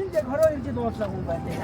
이제 걸어야지 놓으려고 온 건데.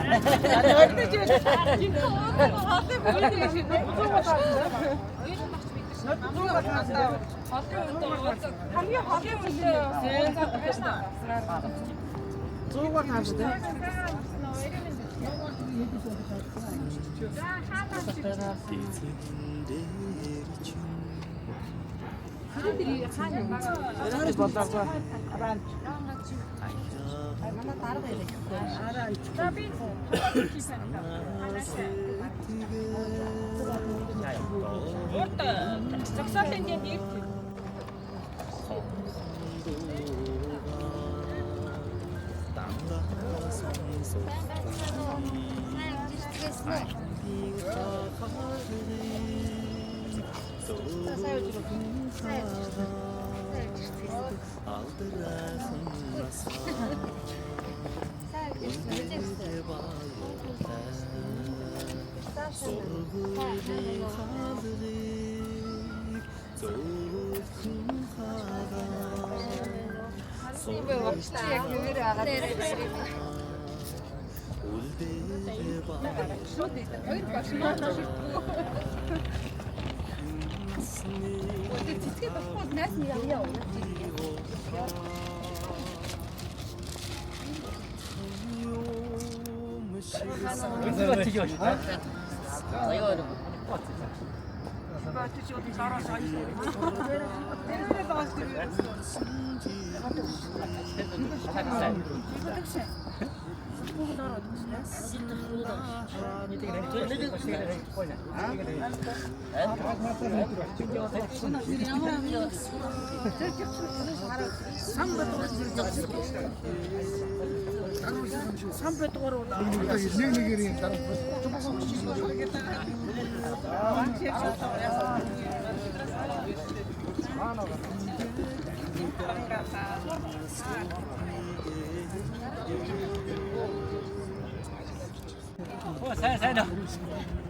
Saya dah.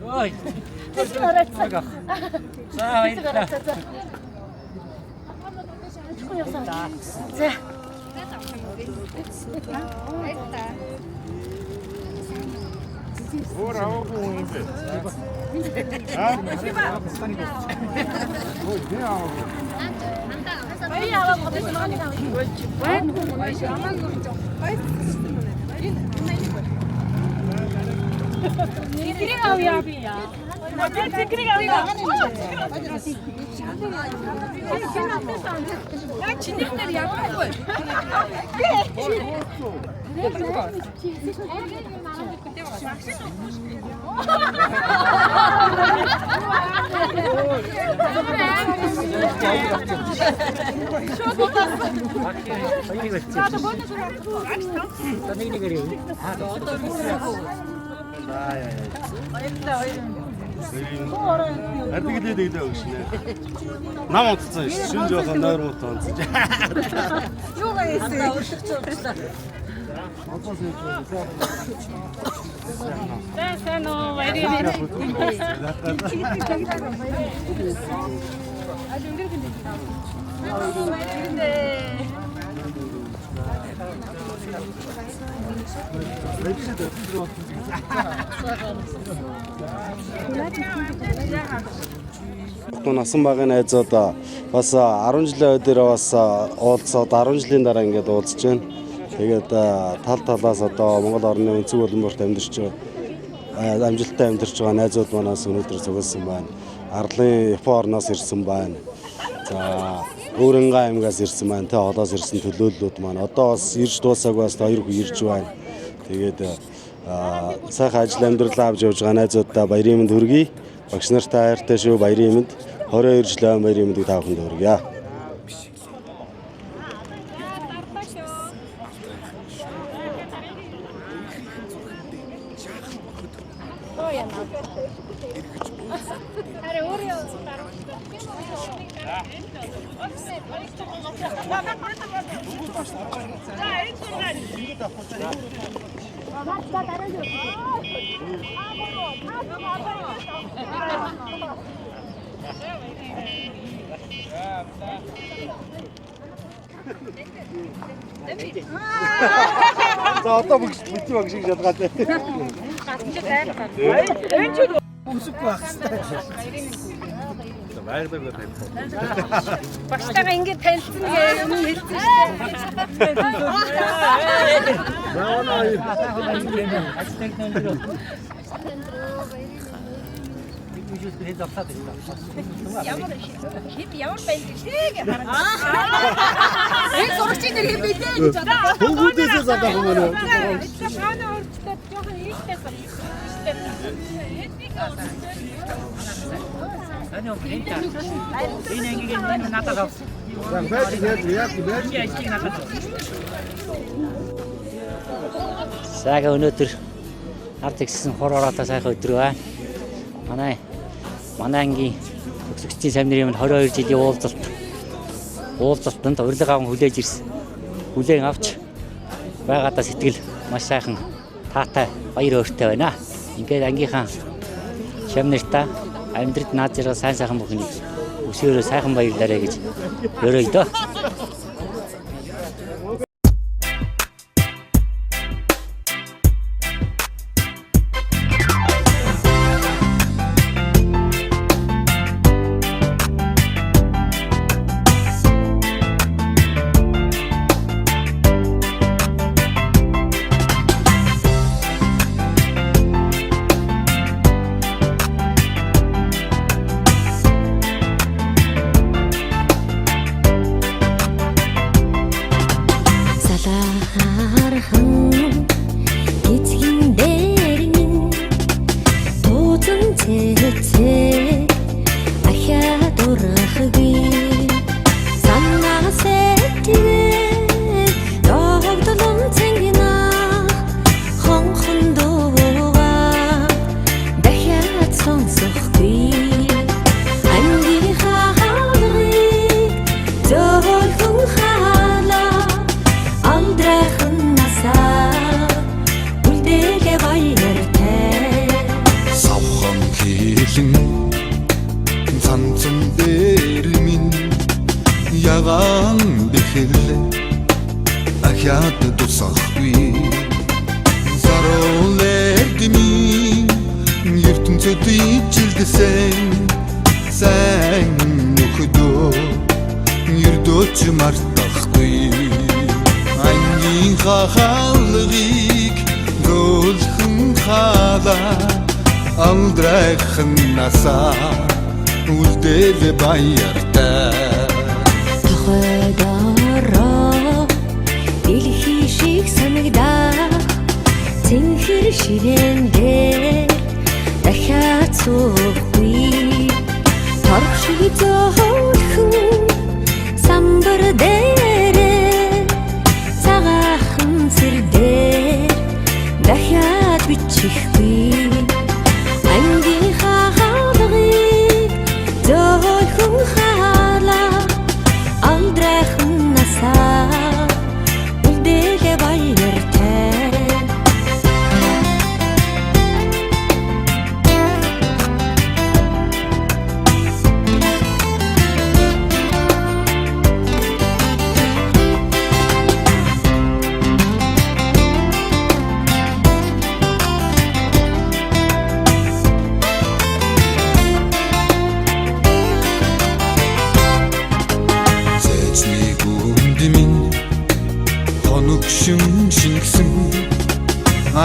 Oi. Ora o comunque. Әдігі дейді өшіне. Наман тұтсан, шын жоқсан нәр ұттан. Жоға есі. Sen o Насан багын найзуудаа бас 10 жилийн өдөрөө бас уулзаад 10 жилийн дараа ингээд уулзж байна. Тэгээд тал талаас одоо Монгол орны өнцөг боломборт амьдарч байгаа амжилттай амьдарч байгаа найзууд манаас өнөөдөр зугаалсан байна. Арлын Япон орноос ирсэн байна. За Өөрөнгөө аймгаас ирсэн байна. Тэ холоос ирсэн төлөөллүүд маань одоо бас ирж дуусаагүй бас 2 хүн ирж байна. Тэгээд сайхан ажил амьдралаа авч явж байгаа найзуудаа баярын мэнд хүргэе. Багш нартай хайртай шүү, баярын мэнд. 22 жилийн баярын мэндийг та бүхэнд хүргье. За одоо бити баг шиг шалгаад байна. Өмсөхгүй байх хэрэгтэй. Баярлалаа байна. Багштайгаа ингэ танилцсан гэж юм хэлсэн шүү дээ. Ямар байна гэлээ хараад. Энэ сурагчид нэр хэм бэлээ гэж бодоо. Хөнгүүдээс задах юм байна. Цаана урдтай жоохон ийштэй байна. 아니요, 괜찮아. 이 얘기가 있는 나타서. Сайхан өнөөдөр ард ихсэн хор ороотой сайхан өдөр байна. Манай ангийн төгсөгчдийн семинарын 22 жилийн уулзалтанд урилга аван хүлээж ирсэн. Хүлээн авч байгаадаа сэтгэл маш сайхан таатай баяр хөөртэй байна. Ингээд ангийнхаа семинартаа амьдрал наад зэрэг сайн бүхнийг өсөөрөө сайхан баярлаарэ гэж өрөөе дөө.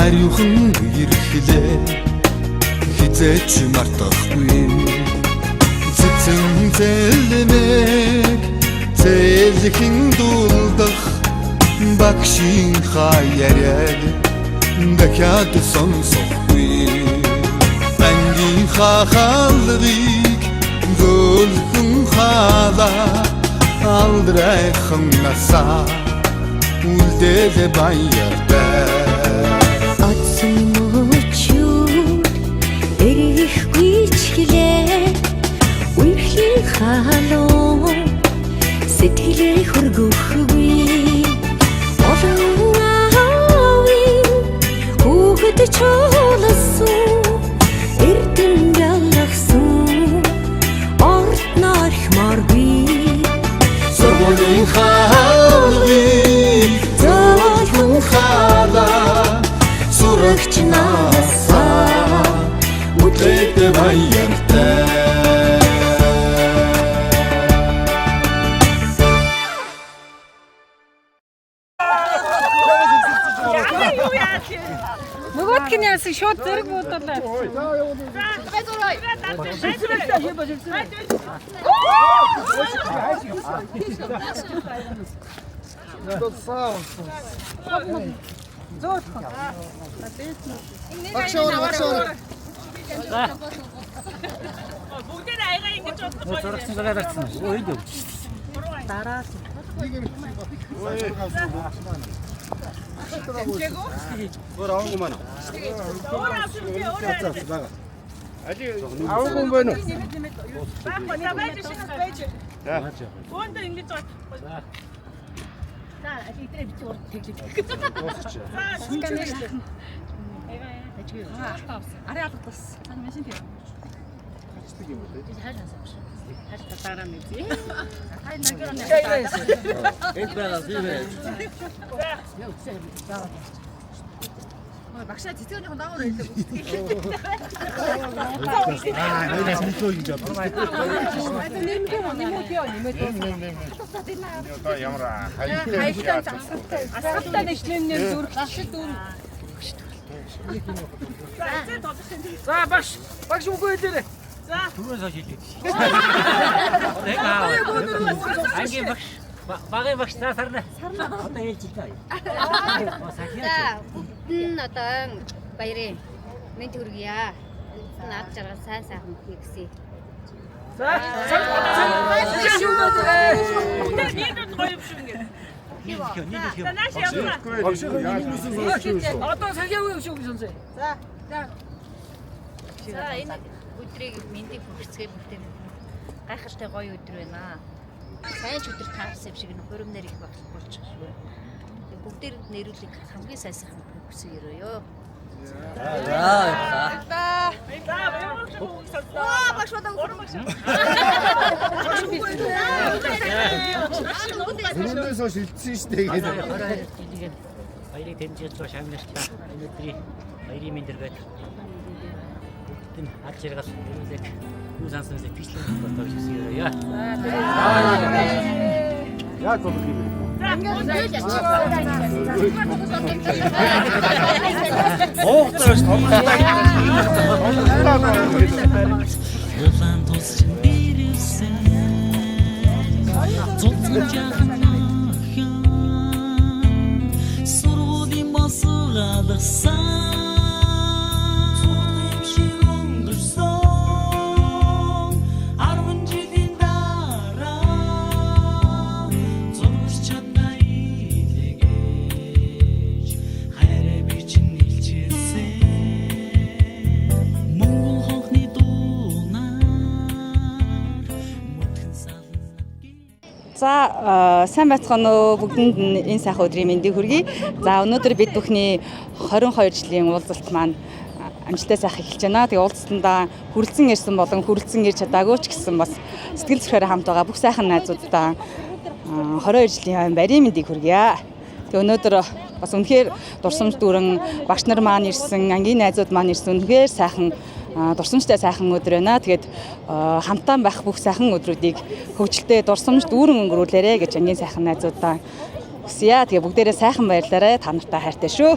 Ариухан ирэхлээ хизээч мартахгүй цэцэн зэлмэг зэлхэн дулдах багшийн хаяад дахиад сонсохгүй ангийн хахалрыг гөлхөн халаа алдрайхан насаа үлдээ баяртай Атсан мөчүүд эрэхгүй чиглээ үерхийн халуун сэтгэлээ хөргөхгүй олон аавын хүүхэд чуулсан эрдэм ялгсан орд нархмаргүй Сургуулийн хаалгыг зөөлхөн халаа сурагч насаа үлдээд баяртай Нөгөөдг нь яасан шууд зэрэг буудлаа. Бүгдээ аяга ингэж бодсон. Зурагч гараад ирсэн. Өөд явж. Дараа. Аваагүй маань. Аваагүй юм байна уу? Баахгүй байж шинэ байж. Гоонд ингэж бод. За, итрээ бич урд тэглэж. Арай алгадас. Тань машин тийм. Хаштай дараа нь зээ. Хай нагрон яа. Энд байгаа зүйвэ. Багшаа цэцгийнхээ дагуур хэлдэг. Нээс мэдлөө гэж бод. Ямар хайртай Асгалтаа нэшлэнээр зүрхлэшил дүүр. За багш үгүй дээрээ. Түрүүн сошиал хийдэг. Ангийн багш багын багш сарна. Одоо ээлж ирлээ. За бүгд нь одоо баярын мэд хүргье. Наад жаргал сайн сайхан хийгсэй. Одоо сахиагүй шүү гэж сонсоо. За энэ өдрийг мэндийг хүргэцгээ бүгдээ гайхалтай гоё өдөр байна. Сайн ч өдөр таарсан юм шиг нэг хуримнэр их болж байгаа шүү. Бүгдээр нэрүүлэг хамгийн сайн сайхан хүсье. Багшуудаа ухрах. Өнөөдрөөс хойш илтсэн шүү дээ. Баярыг тэмцэж байгаа шагналтай өнөөдрийн баярын мэндэргээд бүгд ад жаргал нэрүүлэг юу сансан сэтгэлэн бодож хүсье. Яг бол юм. Хоохтойш томтой. Улаан тусч бирсэн цуцсан жахнаа сургуулийн босгалсан цуцсан шиг өнгөрсөн 10 жилийн дараа зурж чадна илгээж хайраа би чинь илчээсэн Монгол хонхны За сайн байцгаана уу бүгдэнд энэ сайхан өдрийн мэндийг хүргэе. За өнөөдөр бид бүхний 22 жилийн уулзалт маань амжилттай сайхан эхэлж байна. Тэгээ уулзалтандаа хүрэлцэн ирсэн болон хүрэлцэн ирж чадаагүй ч гэсэн бас сэтгэл зүрхээр хамт байгаа бүх сайхан найзуудаа 22 жилийн баярын мэндийг хүргье. Тэгээ өнөөдөр бас үнэхээр дурсамж дүүрэн багш нар маань ирсэн, ангийн найзууд маань ирсэн үнэхээр сайхан дурсамжтай сайхан өдөр байна. Тэгээд хамтаан байх бүх сайхан өдрүүдийг хөвгөлтэй дурсамж дүүрэн өнгөрүүлээрэ гэж ангийн сайхан найзуудаа хүсье. Тэгээ бүгдээрээ сайхан баярлаарай. Та нартай хайртай шүү.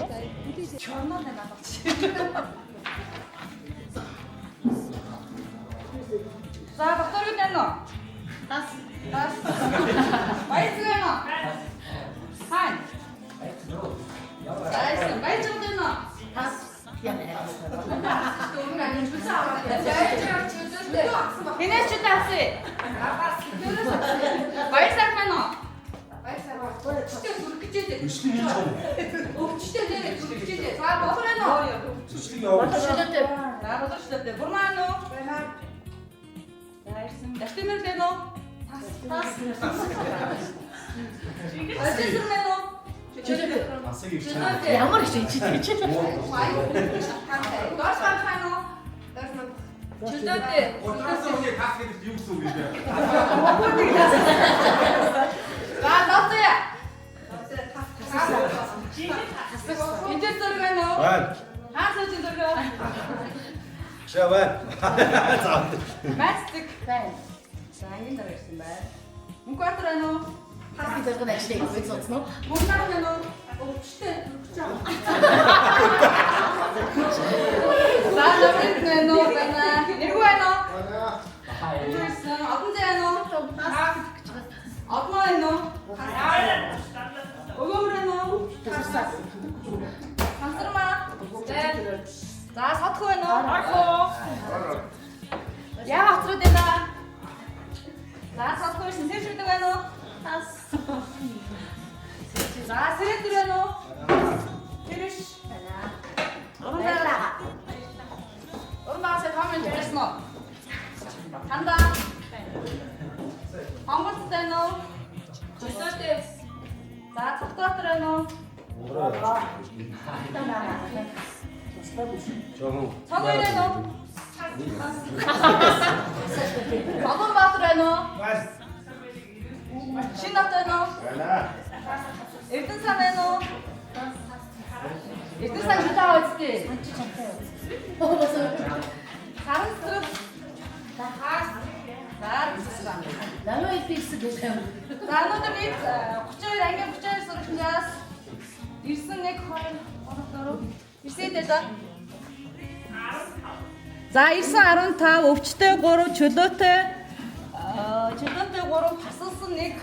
За докторыг нэ. Тас. Баяцгаа нэ. Хай. Баяцгаа нэ. Тас. Хинээс ч таасаа. Баяцгаа нэ. Өвчтэй зүрх гэж дээ. Өвчтэй нэрээ зүрх гэж дээ. За бохор нэ. Бодлоотой. За бодлоотой. Бурмаа нэ. Яарсан. Дашмэр лээ нэ. Тас. Ажил мэн нэ. Ямар их чи гэж. Дорс хано. Чөлөөтэй. Отрасны тас гэдэг юу гэсэн үг вэ? За доцоо. Энд зэрэг байна уу? Байна. Хаасаа чи зэрэг. Шаа байна. За. Мастик байна. За ингэ дээр ирсэн байна. Мөнгө батар байна уу? Хаасаа зэрэг нь ажлыг хийж сонсно. Мөнгө байна уу? Өвчтэй. За намайг байна уу? Байна. Нэргүй байна уу? Байна. Одон зэ байна уу? Одон байна уу? Өгөөмөр байна уу? Хансармаа. За содох байна уу? Яа хоцроод байна? За содох байсан сэвшүүлдэг байна уу? Тас. За сэрэдэр байна уу? Тэрэш. Байна. Урмаасаа комент хийсэн үү? Ханда. Хонгоц байна уу? Төсөөтэй. За цогтоотор байна уу? Жогон. Цогой байна уу? Цогон баатар байна уу? Шин бат байна уу? Эрдэнэ сан байна уу? Эрдэнэ сан жутаа үстэй. Харин зэрэг. За хаас. За сан. Намайг фикс гэж байна. За өнөөдөр бид 32 ангийн 32 сурагчдаас ирсэн 1 2 3 4 ирсэдээ за. За ирсэн 15 өвчтэй 3 чөлөөтэй 3 тасалсан 1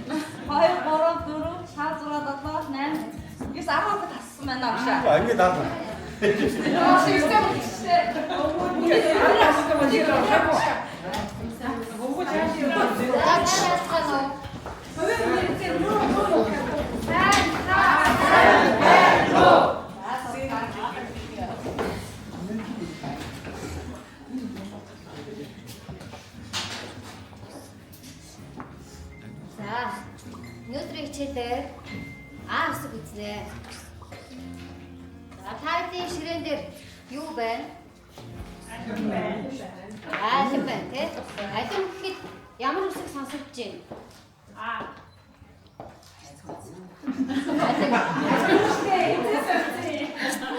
2 3 4 5 6 7 8 9 10 тассан байна авшаа. Анги даа. Өнөөдрийн хичээлээр хэсэг үзнэ. За таадын ширээн дээр юу байна? Алим байна. Алим байна тий. Алим гэхэд ямар үсэг сонсогдож байна?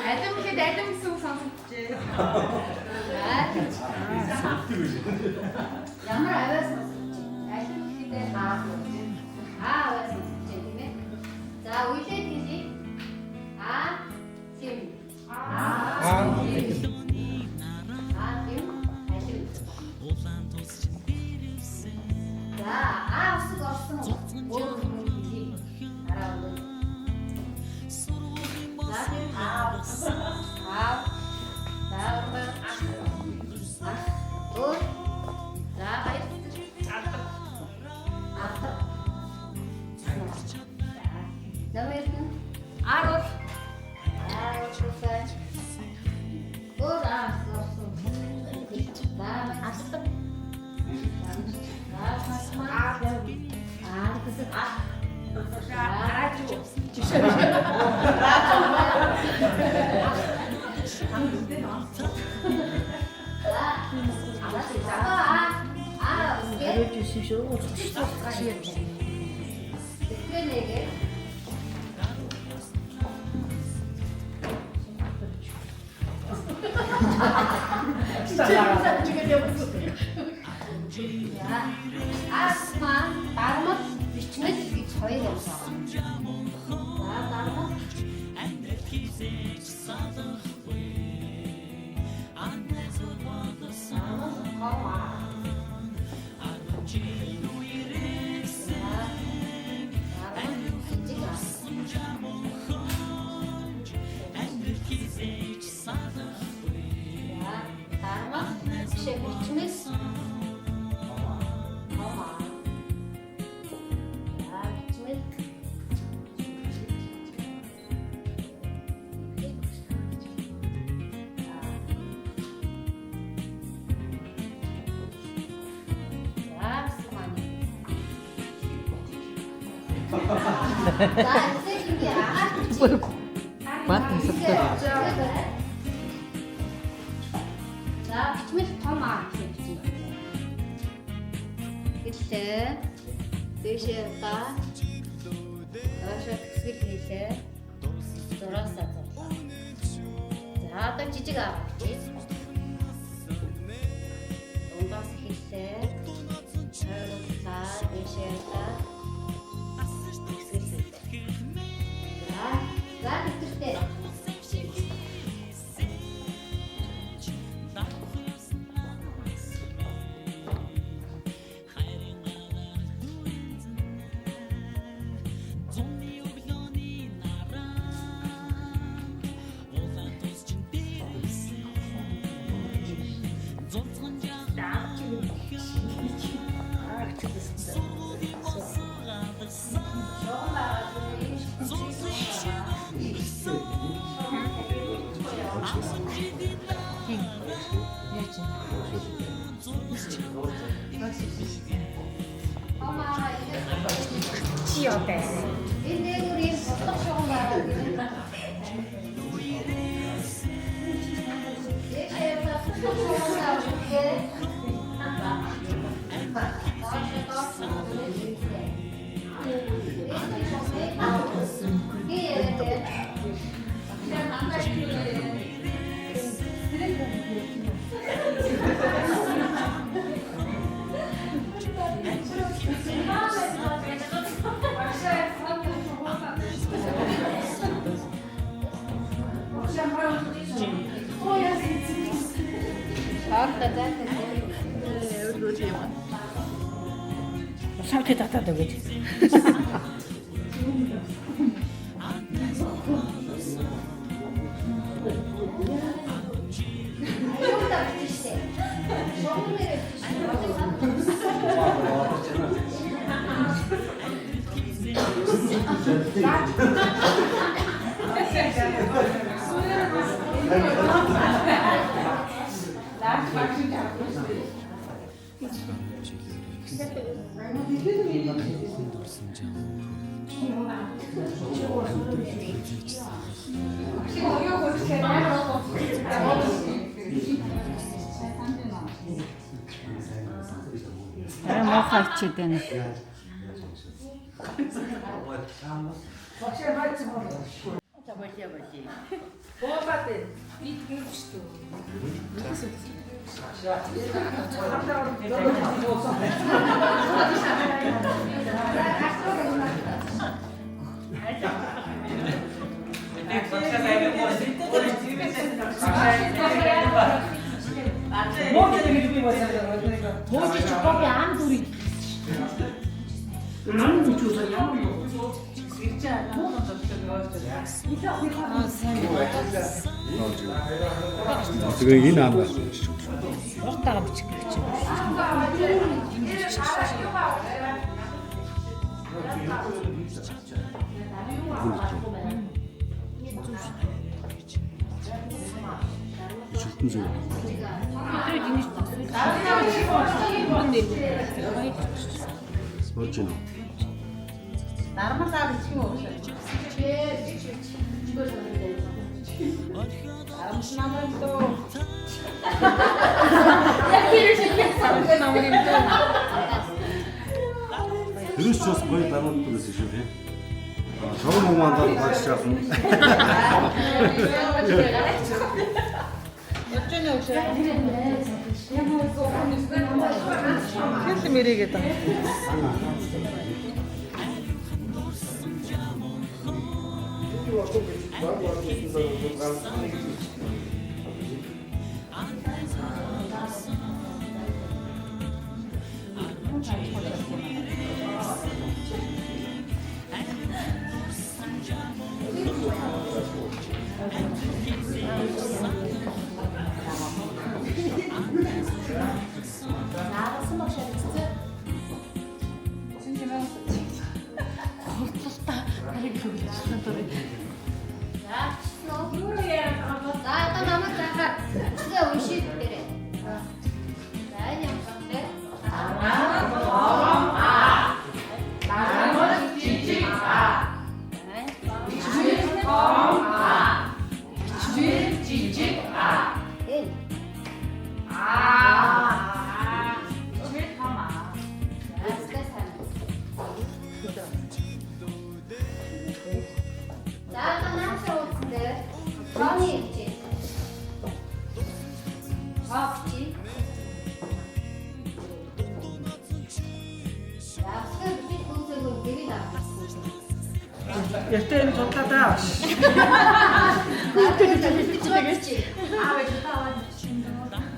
Алим гэхэд алим гэсэн үг сонсогдож байна. Ямар аваас сонсогдож байна? Алим гэхэд аваас сонсогдож байна тийм ээ. За үйлдэл хэлье. Сим. За усыг орсон өөр юм хэлье. Хараа өгөө. За тийм За өөр. За баяр. Намайг Арус. Өөр орсон. За асар. Асма, дармат, бичмэл гэж хоёр явсан. За дармат. Бичмээс Баатан сэтгүүл. За бичмэл том аа гэж бичсэн байна. Хэлээ. Дэшээ та. Ашиг хэсгэл хийлээ. Зураасаа зурлаа. За одоо жижиг аа гэж. Дундаас хэлээ. Хайрлаа. Дэшээ та. За хэвчээ. Чиотэй. Энэ нүрийн бодлого шугам байгаа гэдэг. Савчи татаад өгөөч. Мохайчд байна. Тэгээ энэ ам. Уртаа бичих гэж Шилтэн зөв. Сможин. Дармалаа бичих юм уу? Тэрс ч бас гоё даруул төрөөс шүү тийм. Шоу момандаа багш яасан. Хэл мэрэгээд байна. одоо намайг захаад үгээ уншиж дээрээ. За энэ юм байна. Эртээ энэ цуглаа даа.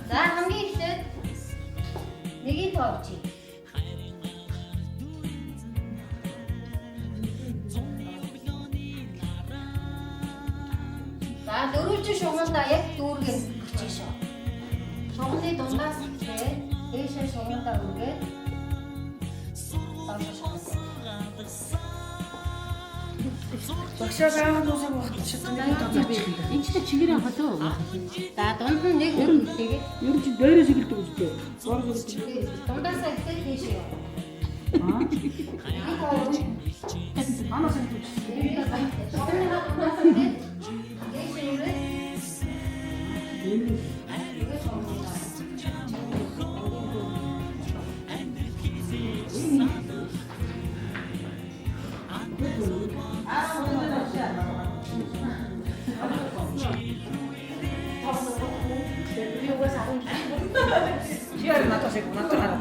За хамгийн эхлээд нэгийг тоовчих. За дөрвөлжин шугамдаа яг дүүргэн бичиж шоо. Шугамны дундаас ихлээ дээшээ шугамдаа үргээд доош шоо. Багшаа гайхал уусаа багт шатны доо. Энд ч чигээрээ холоо. За дунд нь нэг үргэлтэйгээ. Ер нь чи дээрээс игэлдэг үстэй. Гор гэр. Дундаасаа ихлээ дээшээ. Анаас нь түс. Чиар натасыг натаа.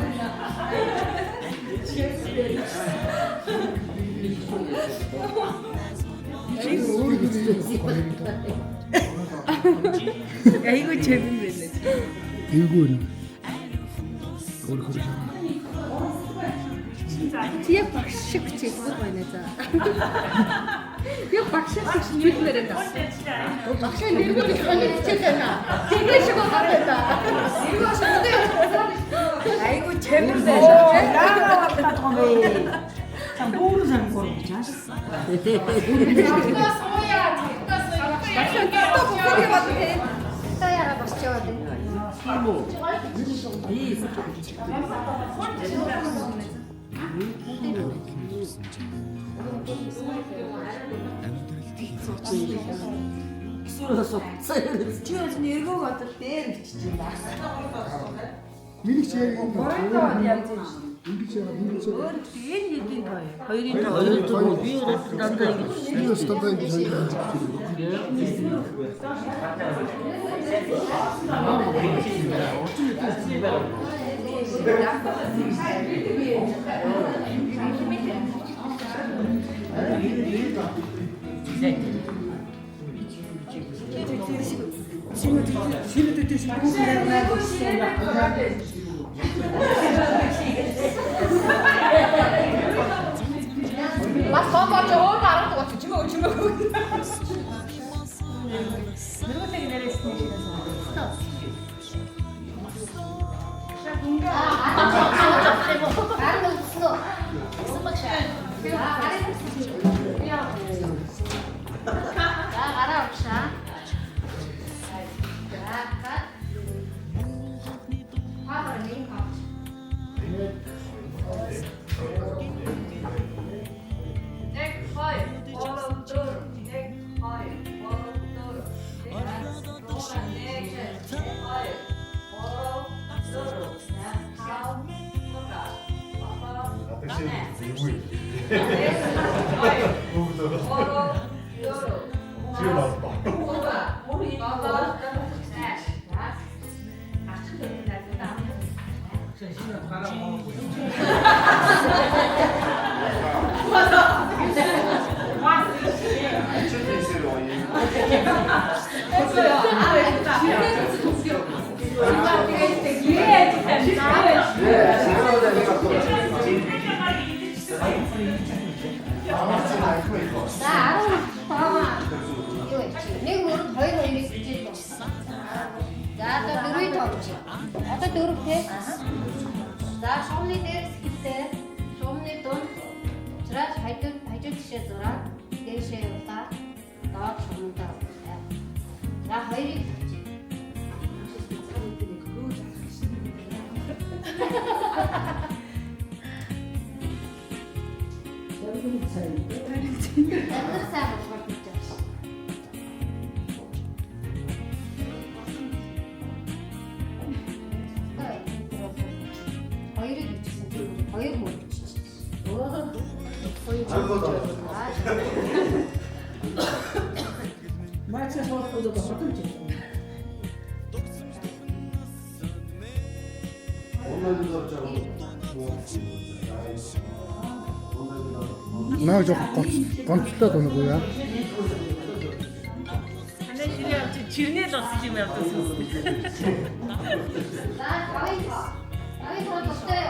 Айгуу чэвэн байлаа. Эйгүүн. Өөрөөр Тэг багш шиг чиглэл байна за. Яг багш шиг чиглэлээр энэ. Багш нэргүй хичээл байна. Тэгээ шиг байна. Айгуу чэвэн байлаа. Яагаад таахгүй бэ? Сан бүр сан gorч чаас. Та яагаад босч яваад вэ? Тийм үү? Эсвэл чиос нэргөө бодол дээр бичиж байна. Миний чи яг Энэ хэдийн тоо. Хоёрын тоо. Би дандаа ингэж. стандартын Бас бомбож өөр гараад байгаа чимээ. Нэрвэтэй нэрээс нэг. Гараа өгснө. Гэсэн багшаа. За гараа өгшаа. Одоо дөрөвтэй. За шуумны дээрс хэлээ. Шуумны дунд уучраад хажууд тишээ зураад дээшээ явуулаад доод шугамдаа явуулаа. За хоёрыг хоёрыг бичсэн. Хоёр мөр бичсэн. Мачаас хоолой бодож байна. Наа жоох гонцлоо тоног уу яа? Манай ширээ авч чирнэл болсон юм явдаг юм. За хоёр тустай.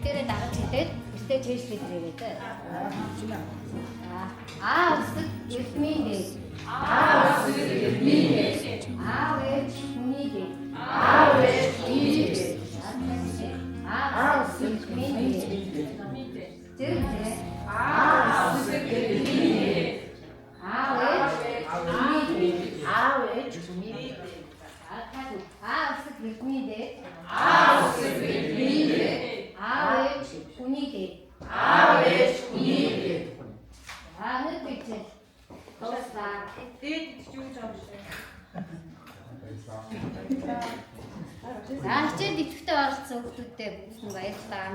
Тэр дараач хэлээд өстэй чэйшлээд ирээдээ. Усыг эрдмийн дээ. Усыг эрдмийн дээ. Ээж хүний дээ. Ээж хүний дээ. Усыг эрдмийн дээ. Тэр дээ. Усыг эрдмийн дээ. Ээж хүний дээ. Усыг эрдмийн дээ. Усыг эрдмийн дээ. Ээж хүний дээ. Ээж хүний дээ. Нэг бичээ. Дуусаа. Дээд ч юу ч юм шиг. Хичээнд идэвхтэй оролцсон хүмүүстээ бүгд баярлалаа.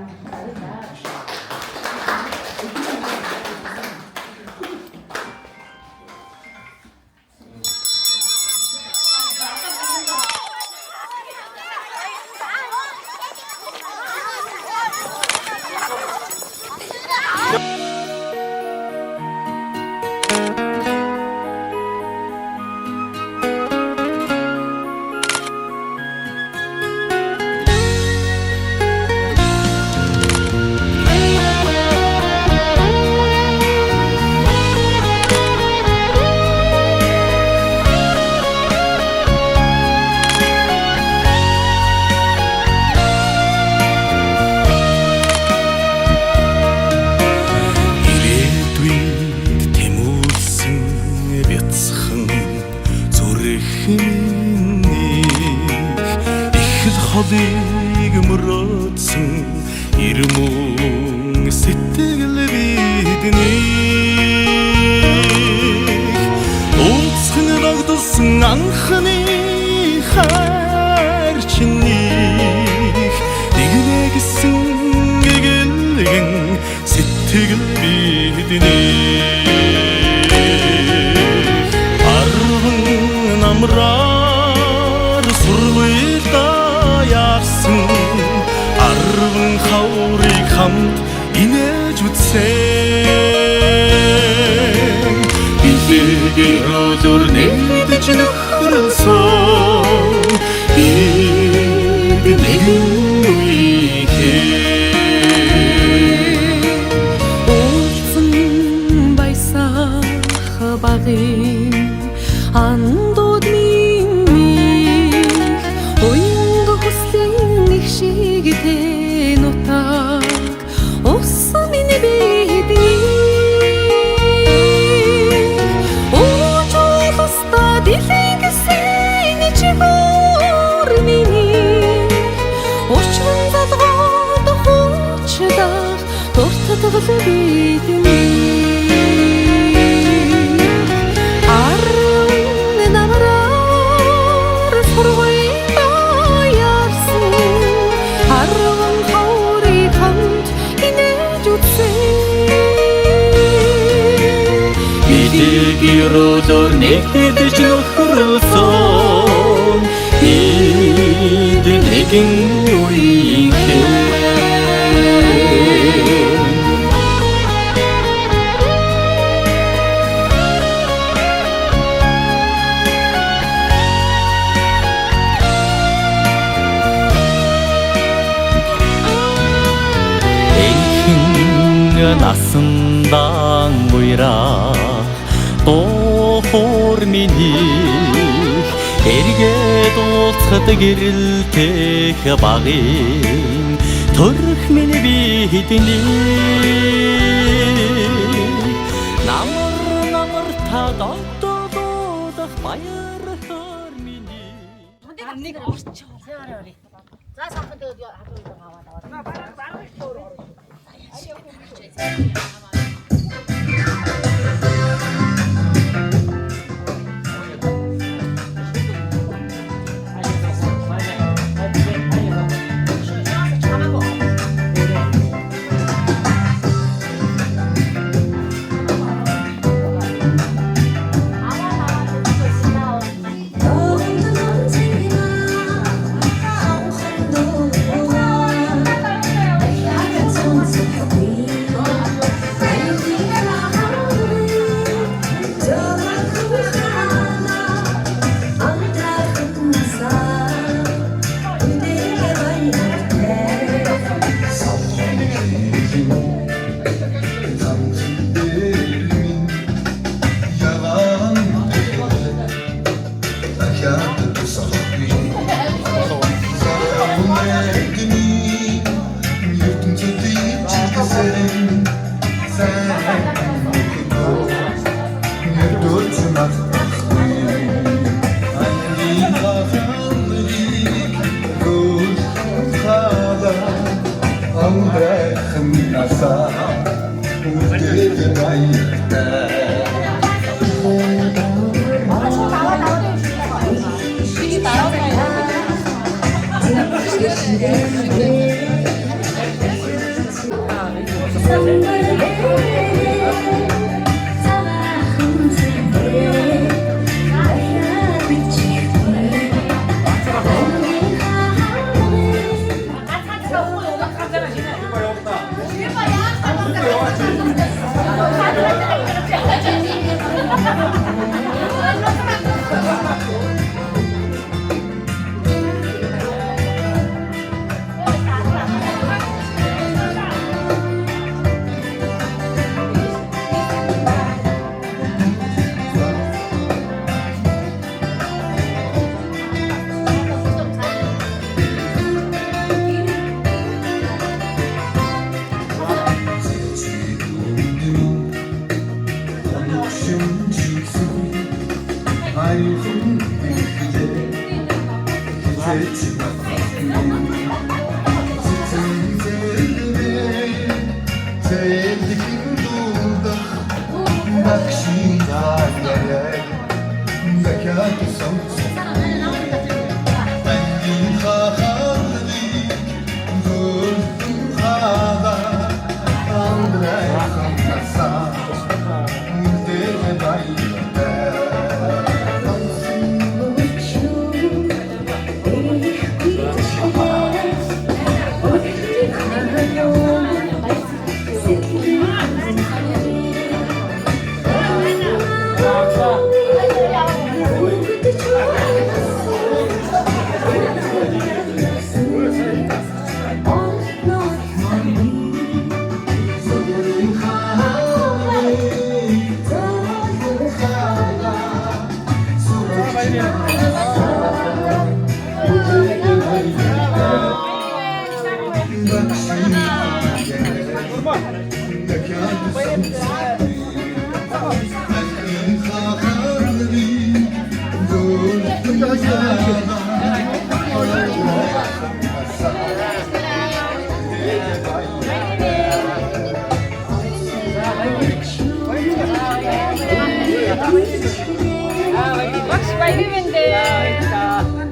холыг мөрөөдсөн ирмөн сэтгэл бидний уцхан нагдсан анхны хайр чиний нэгнэгсэн гэгэн сэтгэл бидний арван намраар сургуультай яарсан арван хаврыг хамт инээж үтсэн билэгэр өдөр нэгдэж нөхрөлсөн багын андууд минь уянга хүслийн их шиг тэн утаг усан миний бидний уужуулста дэлгэсэн чигүүр миний учран залгаад хуучдах дуртатгал бидний Гэрэлөр нэгдэж нөхрөлсөн Энд нэгэн үеийн Энхэн насандан уйраа Тохор миний эргээд уулзахад гэрэлтэх багын төрх миний бидний намар та дододох баяр хөр миний нэг орчих. За самхан тэгээд хадгалж аваад. Багш баярлалаа.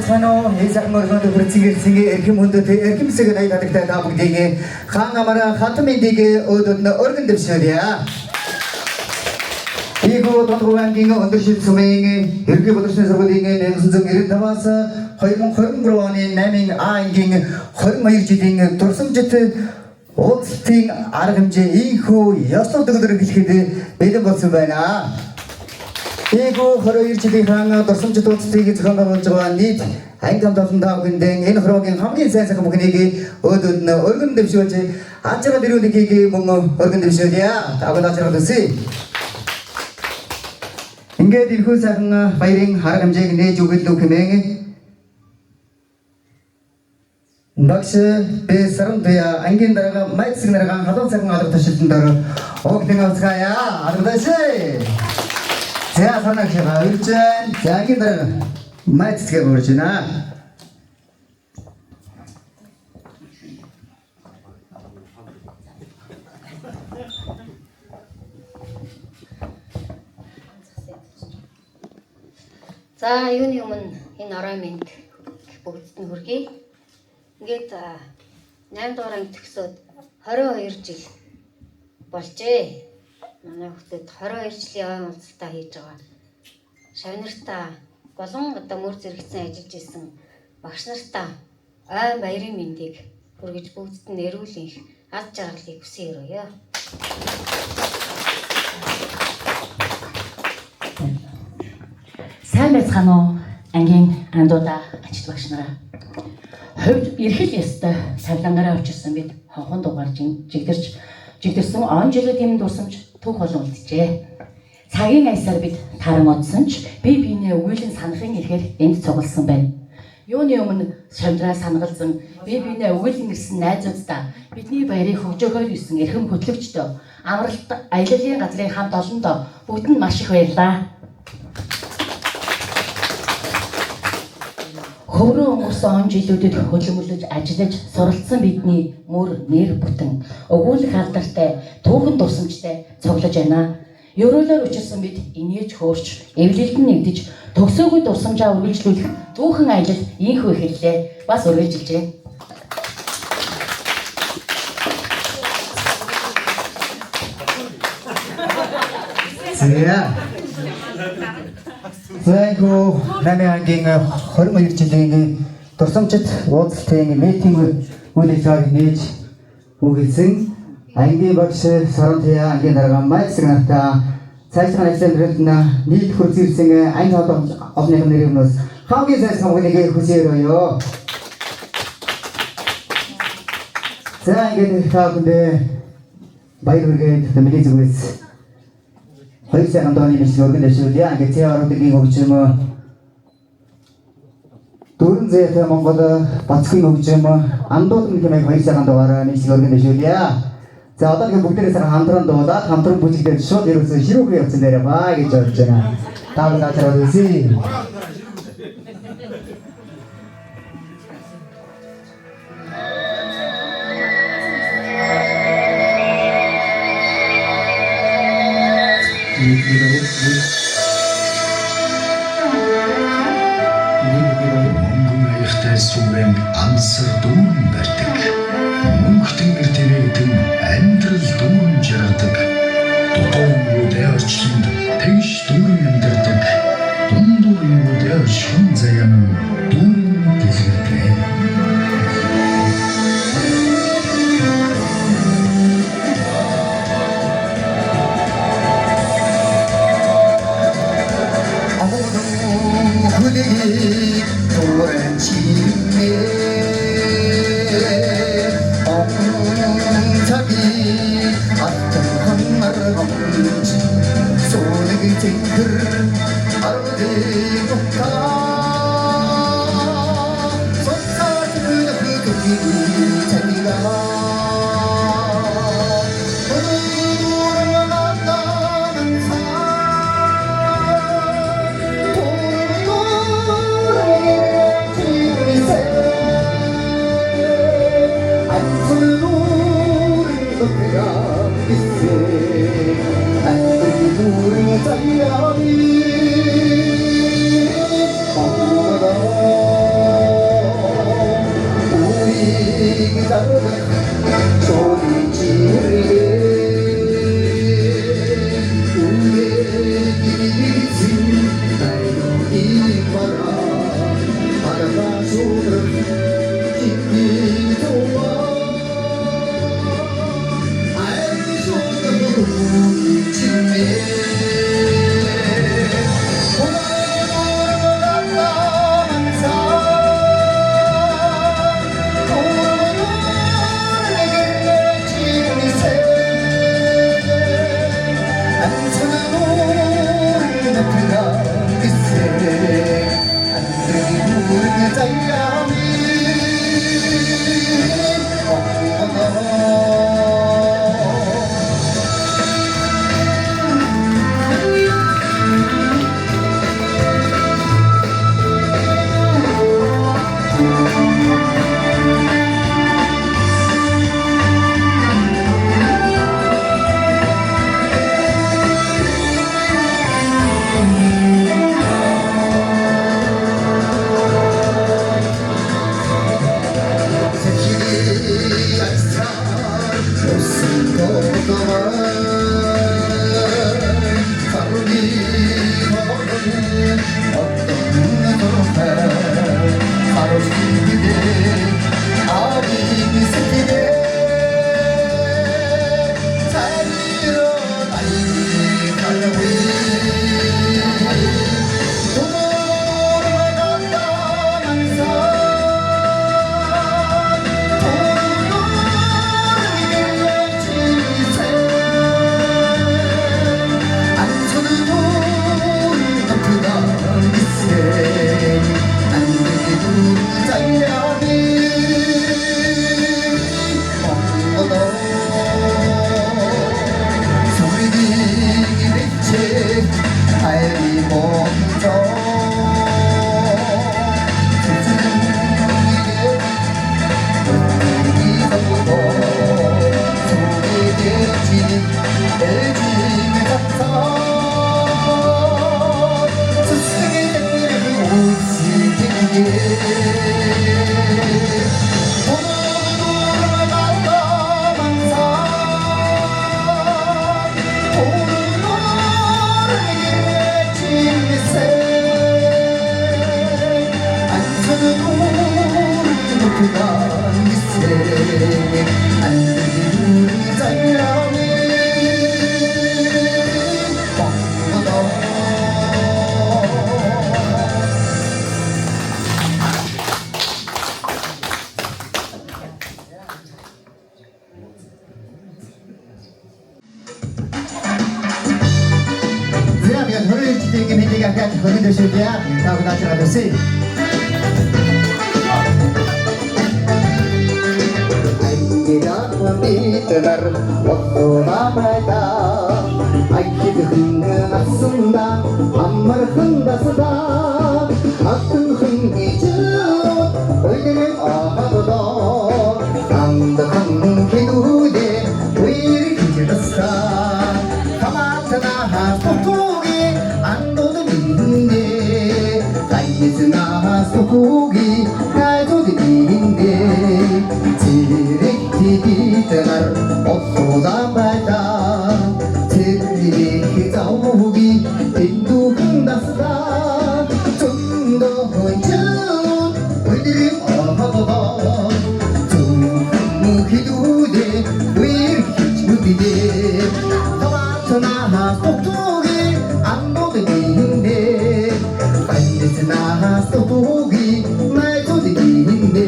Санаа хийсэн мөрөнд хүрцгийг эрхэм хүндэт эрхэм сэгэ найд хадагтай та бүгдийг хаан амара хатан мэндийг өдөд нь өргөн дэвшүүлье. Ийгөө тодгоонгийн өндөршил сүмийн эрхээ бодлогын сургуулийн 1995-аас 2023 оны 8-ын А-гийн 22 жилийн дурсамжит уулзалтын арга хэмжээ ийхүү ёслол төгөлөр эхлэхэд бэлэн болсон байна. Ийгүү 22 жилийн хаан дурсамжит уулзалтыг зохион байгуулж байгаа нийт анги хамт олон хүндэн энэ хороогийн хамгийн сайн сайхан бүхнийг өдөд нь өргөн дэвшүүлж ачаага дэрүүлэхийг мөн өргөн дэвшүүлье. Тагад ачаага төсөө. Ингээд ирхүү сайхан баярын арга хэмжээг нээж өгөл хэмээн багш бэсрэн бая ангийн дарга майцэг наргаан халуун сайхан алга ташилтан дээр огдын авцгаая. Аргадаашээ. За санаагчаа үржэн за ангийн дарга майцэгэ үржэнэ. За юуны өмнө энэ орой минь бүгдд нь хүргэе. Ингээд 8 дугаар анги төгсөөд 22 жил болжээ. Манай хүүхдэд 22 жилийн ой уулзалтаа хийж байгаа. Шавнартаа болон одоо мөр зэрэгцэн ажиллаж исэн багш нартаа ой баярын мэндийг хүргэж бүгдд нь эрүүл их аз жаргалыг хүсье өрөөё. Сайн байцгаана уу ангийн андуудаа ажил багш нараа. Хувьд эрхэл ёстой цавлангаараа очирсан бид хонхон дугаар жигдэрсэн он жилийн дурсамж түүх болон үлджээ. Цагийн аясаар бид таран одсон ч бие биенээ өгүүлэн санахын ихээр энд цугласан байна. Юуны өмнө шамдраа санагалзан бие биенээ өгүүлэн ирсэн найзуудаа бидний баярыг хөгжөөхөөр ирсэн эрхэм хөтлөгчдөө амралт аяллаа газрын хамт олондоо бүгд нь маш их баярлалаа. Хөврөө өнгөрсөн он жилүүдэд хөлөмөлөж ажиллаж суралцсан бидний мөр нэр бүтэн өгүүлэх алдартай түүхэн дурсамжтай цуглаж байна. Ерөөлөөр учирсан бид инээж хөөрч эвлэлд нь нэгдэж төгсөөгүй дурсамжаа үргэлжлүүлэх түүхэн аялал ийхүү эхэллээ. Бас үргэлжилжээ. Зайгу намайгийн 22 жилийн дурсамжит уулзалтын митинг үйл ажиллагааг нээж өгүүлсэн ангийн багш Сарантая ангийн дарга майцэг нартаа цаашдын ажлын нийт хөрцөлсөн анги олонны нэрнээс хамгийн сайхан хүнийг хүсээрөөё. За ингээд та бүхэнд баяр хүргээд миний зүгээс хоёр сайхан дооны мэс өргөн дэвшүүлье. Ингээд цаа ордгийн хөгжим Дөрөн зэйтэй Монгол бацхан хөгжим андууд хэмээх хоёр цагаан дугаараа нийслэг өргөн дэвшүүлье. За одоо ингээд бүгдээрээ сайхан хамтран дуулаад хамтран бүжиглээд шууд ерөөсөө ширүүгээ явцсан дээрээ баа гэж бодож байна. Та бүхэн гацраад үзье. Монголын сүмэн ансар дүүрэн барьдаг. Мөнхтөн нэртэйгэн амьдрал дүүрэн жаргадаг. Дутуу юудэ орчлонд тэгш дүүрэн амьдардаг. Дундуур юудэ шун заян дүүрэн дэлгэрдэг. Hörru, det är ingen idé att jag kunde köpa. Ta och бид нар болоона байдаа айхидхэн асунда амархан дасдаа атхан ижил ойдэр ахадоо амдхан хидүдэ үер хиждаса хамаатна хатуги андод миндэ кайзна сукуги кайзод миндэ тиректидитер оссода байда тирик зауги тиндухан дасда цундо хойчон ойдрим ахадоо цундо хидуде үер хичмүдэ хамаатна хатуги андод миндэ кайзна сукуги кайзод миндэ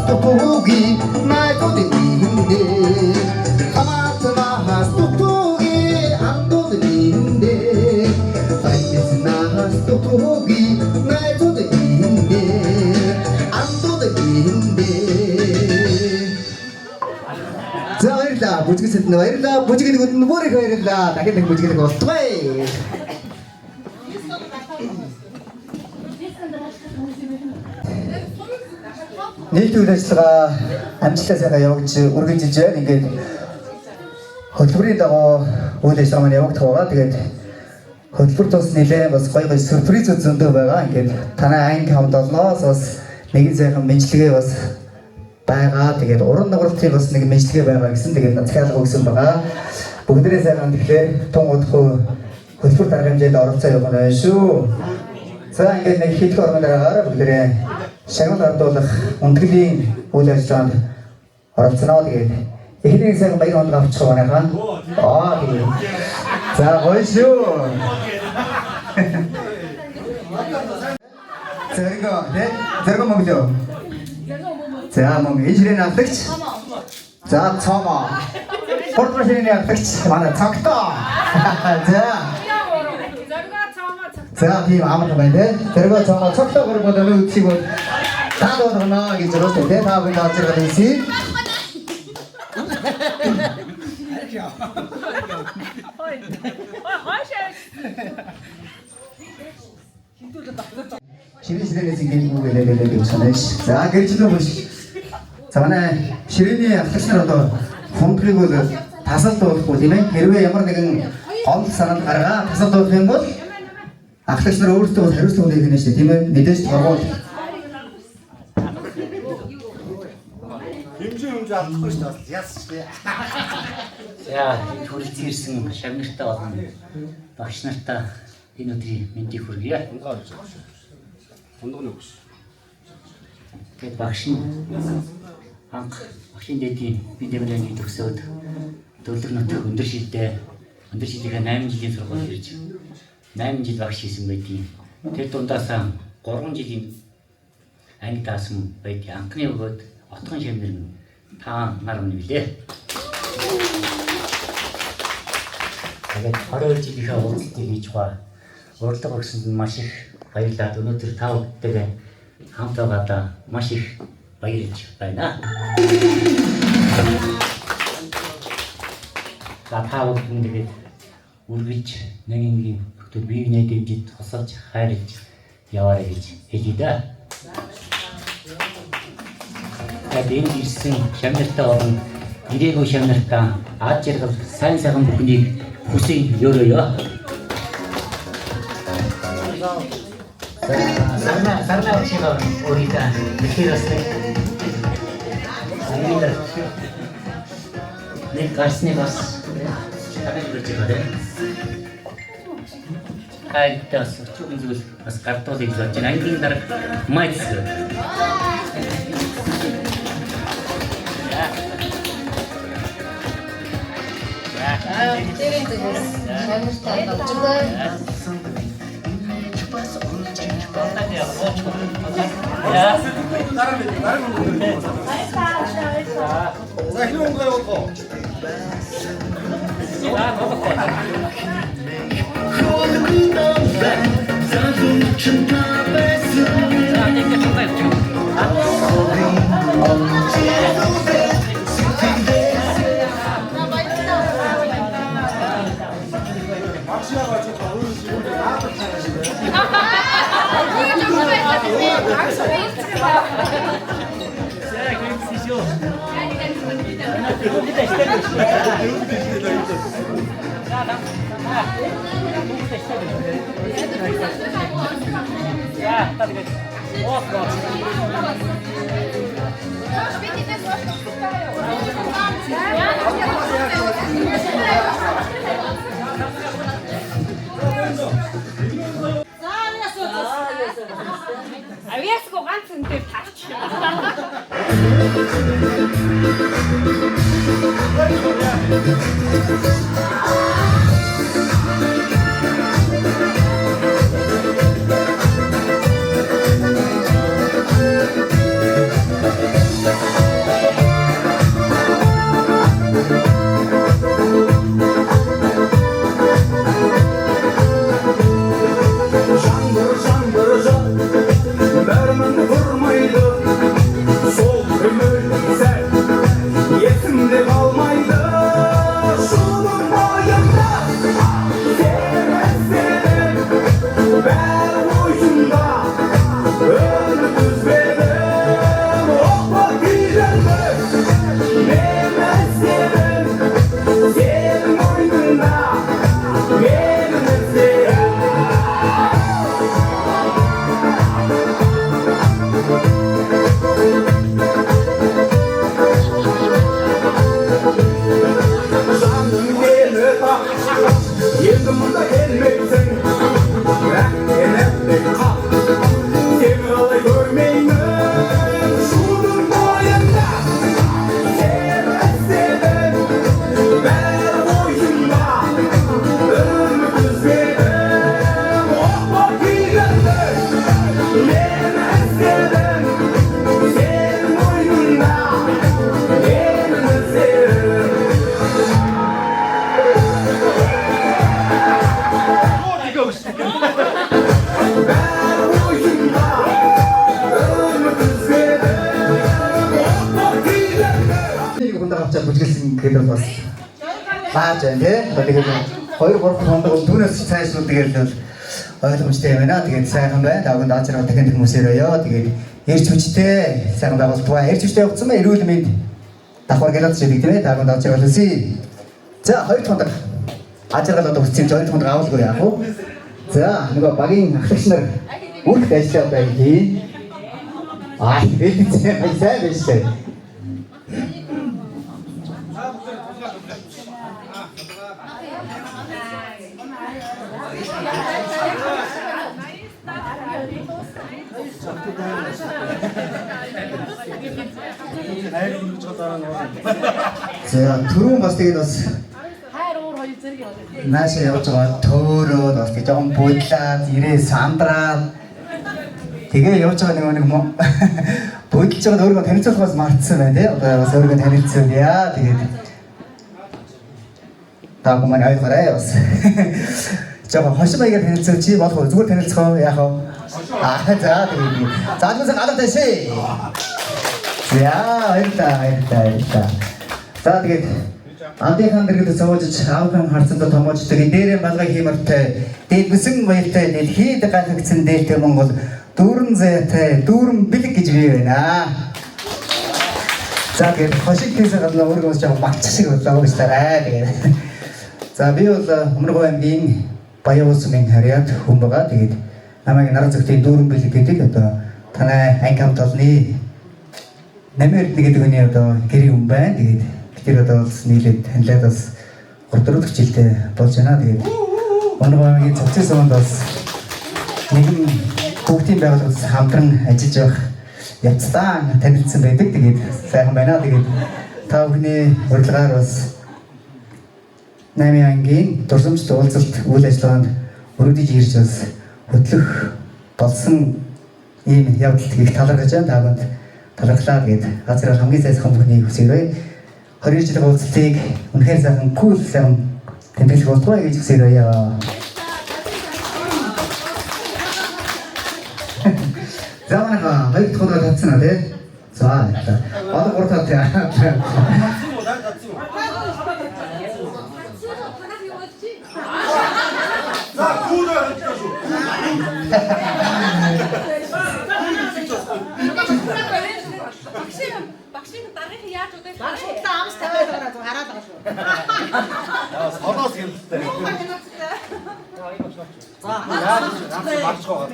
Stokogi, naito de minde. Amatna stokogi, ando de minde. Aisna stokogi, naito de minde. Ando de minde. Zairla, bujigset nairla, bujigit gut nubore kairla, taket nek bujigit ko twai. Нийт үйл ажиллагаа амжилттай сайхан явагдаж үргэлжилж байна. Ингээд хөтөлбөрийн дагуу үйл ажиллагаа маань явагдах байгаа. Тэгээд хөтөлбөр тус нэлээд бас гоё сюрпризүүд зөндөө байгаа. Ингээд танай анги хамт олноос бас нэгэн сайхан мэдлэгээ бас байгаа. Тэгээд уран нугралтын бас нэг мэдлэгээ байгаа гэсэн. Тэгээд захиалга өгсөн байгаа. Бүгдээрээ сайхан тэгэхээр тун удахгүй хөтөлбөр дарга хэмжээнд оролцоо явах нь шүү. За ингээд нэг хит хормон дараагаар бүгдээрээ шагнал ардуулах үндэглэлийн үйл ажиллагаанд оролцсноо. Тэгээд эхний сайхан баяр хонд авчих байгаа. Тэгээд за гоё шүү. Зэрэг мөнгөлөө. За мөнгө инженерийн авлагч. За цомоо. Корпорацийн авлагч манай цагтаа. За тийм амар байна те. Тэргөө цомоо цогтой гөргөл өвчиг бол таадорно гэж рүүтэй те. Та бид очиж ирсэн. Ширээс ингээд үгэлэлээ гэж санаж. За гэрчлэн биш. За манай ширээний авлагч нар одоо хондрыг бол тасалдуулахгүй тийм ээ. Хэрвээ ямар нэгэн гомд санал гаргаа тасалдуулах юм бол ахлагч нар өөрсдөө хариуцлага өгөх нь шүү дээ тийм ээ. Мэдээж торгуул. Хэмжээ авахгүй шүү дээ. Яс шүү дээ. За төрөлцөн ирсэн шавнартай болон багш нартай энэ өдрийн мэндийг хүргье. Ондгоно өгш. Тэгээд багш нь анх багшийн дэдийн бинтэмрийн төгсөөд Дөлөг нутаг өндөр шилдээ 8 жилийн сургууль ирж 8 жил багш хийсэн байдیں۔ Тэр дундаас 3 жилийн анги даасан байдیں۔ Анхны өгөөд отгон шамнэр нь 5 нар өмнө билээ. Тэгээд 22 жилийнхаа уулзалтыг хийж байгаа. Урдлага өгсөнд нь маш их баярлалаа. Өнөөдөр та бүдтэйгээ хамт байгаадаа маш их баярлж байна. За та бүхэнд үргэлж нэгэнгийн бүхэл биенээ дэмжиж тусалж хайрлаж яваарай гэж хэлье да. Тэгээд ирсэн шамнартай болон ирээгүй шамнартаа ад жаргал сайн сайхан бүхнийг хүсье ёрёё. Сарна очино орита бихирасны. Нэг гарсны бас таныг үржиж байгаа. Хайртаас бүхэн зүйл бас гардуулъя гэж бодож байна. Ангийн дарга Майц. Авьяасгүй ганц үнээр таарч. бүжгэлсэн гэдэг бас бааж байна тий. Тэгээд 2-3 хондоо түүнээс цаашгүй тэгээд ойлгомжтой юм байна. Тэгээд сайхан байна. Давган даачраа дахин хүмүүсээрээ тэгээд ярьж хүчтэй сайхан байгуулт баа. Ярьж хүчтэй явцсан ба эрүүл мэнд давхар гэлээд шиг тийм давган даачраа болсий. За 2 хондоо ажиргалаад өгсөн 2 хондоо авалгүй яах вэ? За нөгөө багийн ахлагч нар үргэлж ажиллаад байгийн. Эцэг сайн биш. За түрүүн бас тэгээд бас наашаа явж байгаа төөрөөд бас тэг жоохон бодлаад ирээ сандраад тэгээ явж байгаа нэг бодлож байгаа өөрийгөө танилцуулахаас мартсан байна тий. Одоо бас өөрийгөө танилцуулъя. Тэгээд таг маань ойлгоорой бас. Жаахан хошин маягаар танилцуулж чи болох уу? Зүгээр танилцах уу? Яах вэ? За тэгээд заадмаас гадаад шээ. Баярлалаа. За тэгээд андийнхан дэргэд сууж аавхан харцанд томоож тэгээд дээрээ малгай хиймэртэй дээдсэн баяртай дэлхийд ганцхан дээлтэй Монгол дүүрэн зайтай дүүрэн бэлэг гэж бий байна. За тэгээд хошиг тийсээ гадна өөргөөс жоо матч шиг болоо гэж тараа тэгээд. За би бол Өмнөг аймгийн Баян улсын харьяат хүн байгаа. Тэгээд намайг наран зөвхөн дүүрэн бэлэг гэдэг одоо танай анги хамт олны намайг гэдэг үний одоо гэрийн хүн байна. Тэгээд тэр одоо бас нийлээд танилаад бас 3-4 жилдээ болж байна. Тэгээд Өмнөг аймгийн цогцын суманд бас нэгэн бүгдийн байгууллагаас хамтран ажиллаж явах явцдаа танилцсан байдаг. Тэгээд сайхан байна. Тэгээд та бүхний урилгаар бас 8 ангийн дурсамжт уулзалт үйл ажиллагаанд өргөдөж ирж бас хөтлөх болсон ийм явдалд их талархаж байна. Та бүхэнд талархлаа. Тэгээд газрын хамгийн сайхан бүхний хүсээрэй. 20 жилийн уулзалтыг үнэхээр сайхан кул сайхан тэмдэглэх болтугай гэж хүсээрэй. За манайха хоёр дахь удаа татсан аа тий. За одоо гурав дахь тий. За куда хэлчихэж шүү. Багшийн даргын яаж удаа багшуудаа амс тавиад гараад хараад байгаа шүү. Солоос хэлдэг. За яаж багш байгаа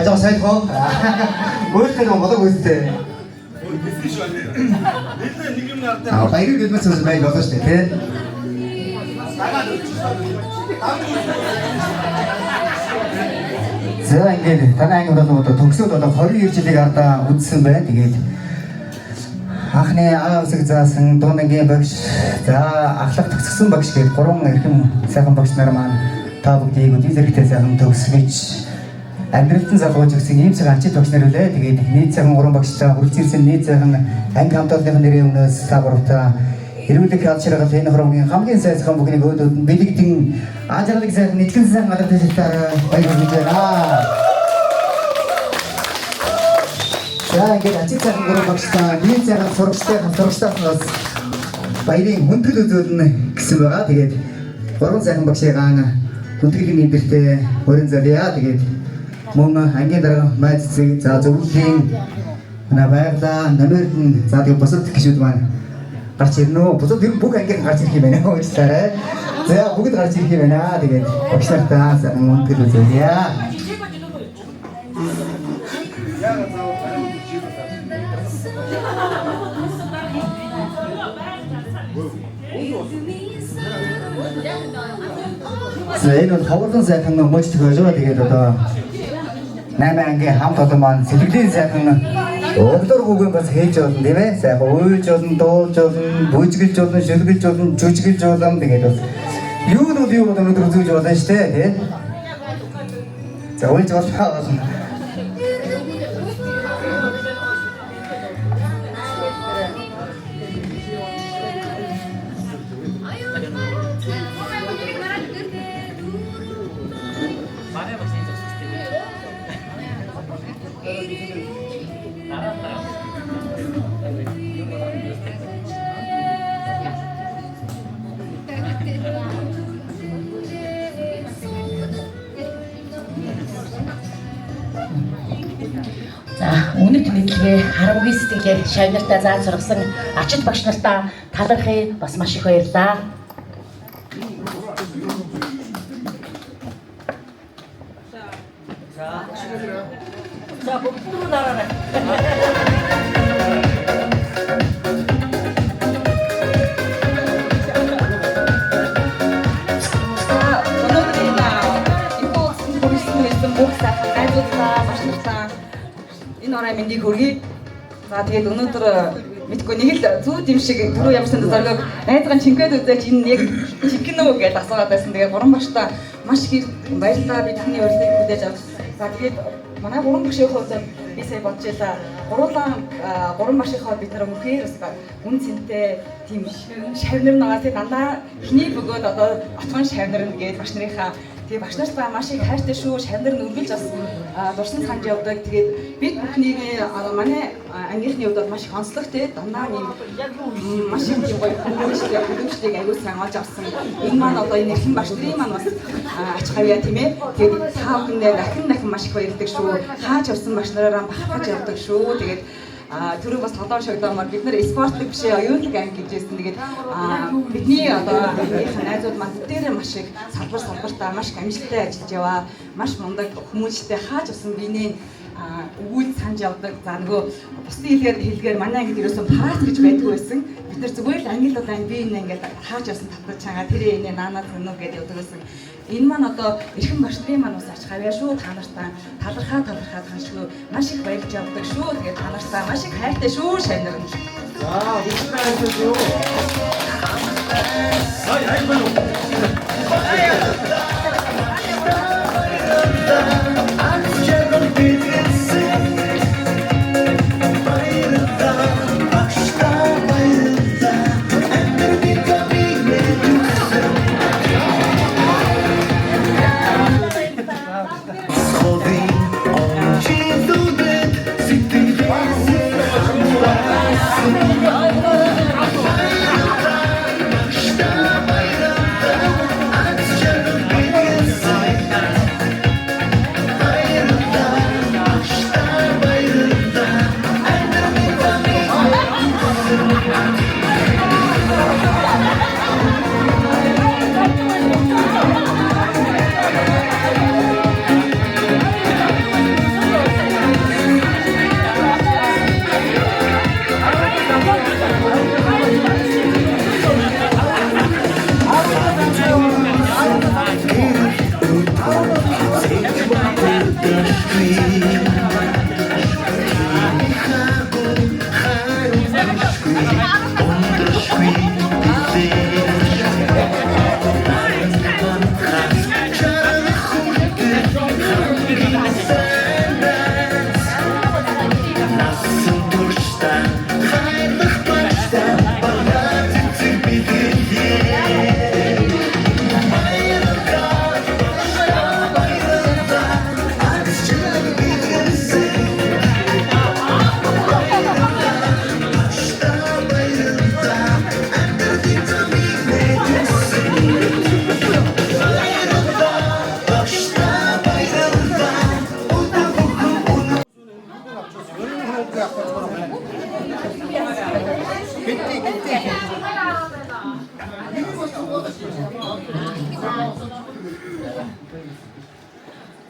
저 사이코 뭐였대 너 뭐라고 했대 아 바이를 믿으면서 많이 넣었을 때 제가 이제 다나이로도 독서도 거리 일지를 갖다 웃은 배 되게 анхны аа усыг заасан дуунгийн багш за ахлах төгсгсөн багш гээд гурван эрхэм сайхан багш нар маань та бүгдийг үдий зэрэгтэй сайхан төгсгөж амьдралтан залгууж өгсөн ийм сайхан ачид багш нар үлээ. Тэгээд нийт сайхан гурван багштай хүрэлцээрсэн нийт сайхан анги хамтлагын нэрийн өмнөөс та гуравтаа эрүүлэг хаалчрагал энэ хормгийн хамгийн сайхан бүхнийг өөдөөд нь бэлэгдэн ажиглалыг сайхан нийтлэн сайхан алдар дэжтээр баярлаж байна. За ингээд ачид сайхан гурван багштай нийт сайхан сурагчтай хамтрагчтайнаас баярын хүндэтгэл үзүүлнэ гэсэн байгаа. Тэгээд гурван сайхан багшийн хүндтгэлийн нэмэртэй өрн залъя. Тэгээд мөн ангийн дараа майд цэцэг за зөвлөлийн манай байгалаа намерд нь за тэгээд босод гişүүд маань гарч ирнэ. Босод ер нь бүх ангийн гарч ирэх юм байна. Уучлаарай. За бүгд гарч ирэх юм байна. Тэгээд багш нартаа сайхан хүндэтгэл үзүүлье. За энэ бол хаврын сайхан мөч төгөөж байгаа. Тэгээд одоо 8 ангийн хамт олон маань сэтгэлийн сайхан өглөр гүгэн бас хийж болно тийм ээ. Сайхан уйлж болно, дуулж болно, бүжгэлж болно, шүлгэлж болно, жүжиглж болно. Тэгээд бас юу өнөдөр үзүүлж болно шүү дээ тийм. За уйлж болно. Үнэт мэдлэгээ харамгүй сэтгэлээр шавь нартаа зааж сургасан ачид багш нартаа талархъя бас маш их баярлалаа. За бүгд нараарай. Мэндийг хүргэе. За тэгээд өнөөдөр мэдгүй нэг л зүүд юм шиг түрүү ямарсан зориг найзгаан чингээд үзэж энэ яг чихэн үү гэж асуугаад байсан. Тэгээд гурван багштай маш их баярлалаа. Бидний урилгыг хүлээж авч. За тэгээд манай гурван багшийн хувьд би сая бодож байлаа. Гурван багшийнхаа бид нар мөхөр бас үн цэнтэй тийм шавнар нагаа тэгээд дандаа хний бөгөөд одоо отгон шавнар нэгээд багш нарынхаа Тэгээ багш нарт маш их хайртай шүү. Шавнар нь үргэлж бас дурсан санаж явдаг. Тэгээд бид бүхнийг манай ангийнхны хувьд маш их онцлогтой. Дандаа юм маш их гоё хүмүүстийг аягүй сайн олж авсан. Энэ маань одоо энэ эрхэм багш нарын маань бас ач хавьяа тийм ээ. Тэгээд та бүхэндээ дахин маш их баярлагдав шүү. Хааж явсан багш нараараа бахархаж явдаг шүү. Тэгээд түрүү бас толгой шогдоомоор бид нар спортлог биш оюунлаг анги гэж хэлсэн. Тэгээд бидний одоо найзууд маань дээр маш их салбартаа маш их амжилттай ажиллаж яваа. Маш мундаг хүмүүстэй хааж авсан биений үйл санаж явдаг. За нөгөө бусдын хэлгээр манай ангид ерөөсөн парад гэж байдгүй байсан. Бид нар зүгээр л ангид одоо би энэ ингээд хааж авсан татгаж чагаа тэр энэ наанаа зөнөө гэдэг явдаг байсан. Энэ маань одоо эрхэм багш нарын маань ус ач хавьяа шүү. Та нартаа талархаа таньшгүй маш их баярлж явдаг шүү. Тэгээд та нартаа маш их хайртай шүү Шавнар нь. За баярлалаа шүү. Хай байна уу?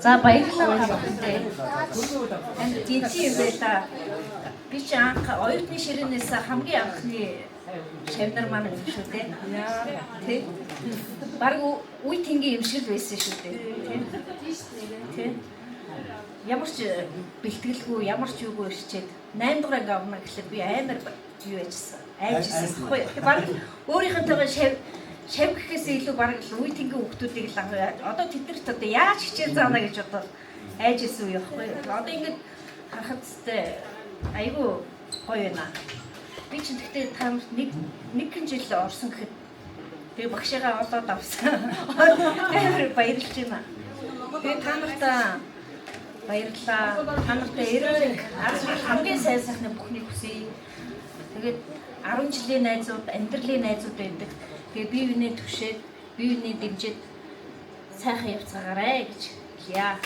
За баярлалаа хамтдаа. Энд тэнцээ юм байла. Би ч анх оюутны ширээнээс хамгийн анхны Шавнар маань шүү дээ. Тэг. Бараг үе тэнгийн юм шиг л байсан шүү дээ. Тэг. Ямар ч бэлтгэлгүй, ямар ч юугүй ирчээд 8 дугаар анги авна гэхлээр би амар юу яжсан. Айжсан. Бараг өөрийнхөнтэйгээ шав гэхээс илүү бараг үе тэнгийн хүмүүсийг л одоо тэднэрт одоо яаж хичээл заана гэж одоо айжсэн үе байхгүй. Одоо ингэж харахад айгүй гоё байна. Би ч тэгтээ та нэг жил орсон гэхэд би багшигаа олоод авсан. Тэр баярлж байна. Би та нартаа баярлалаа. Та нартай эрэг хамгийн сайн сайхны бүхнийг хүсье. Тэгээд 10 жилийн найзууд, амьдралын найзууд байдаг. Тэгээ бие биенээ төвшөөд, бие биенээ дэмжиж сайхан явцгаарай гэж хэлье.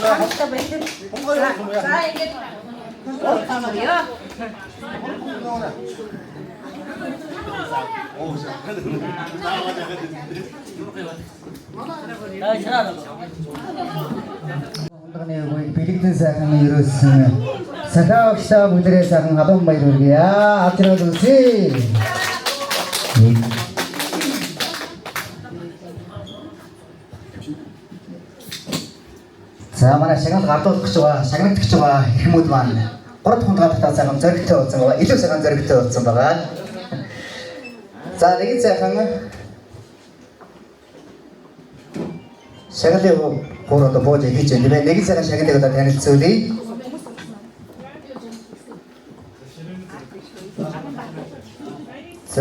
За ингэж Яа. Бэлэгдэн сайхан ерөөсөн сахаагчаа бүлрээ сайхан халуун баяр хүргэе. Авчраад үзье. За манай шагнал гардуулах гэж байгаа, шагнагдах гэж байгаа хүмүүс маань 3 хоногт сайхан зоригтой болсон байгаа. Илүү сайхан зоригтой болсон байгаа. За нэг сайхан шагналыг бүр одоо бууж хийж байна. Нэг сайхан шагналыг одоо танилцуулъя. За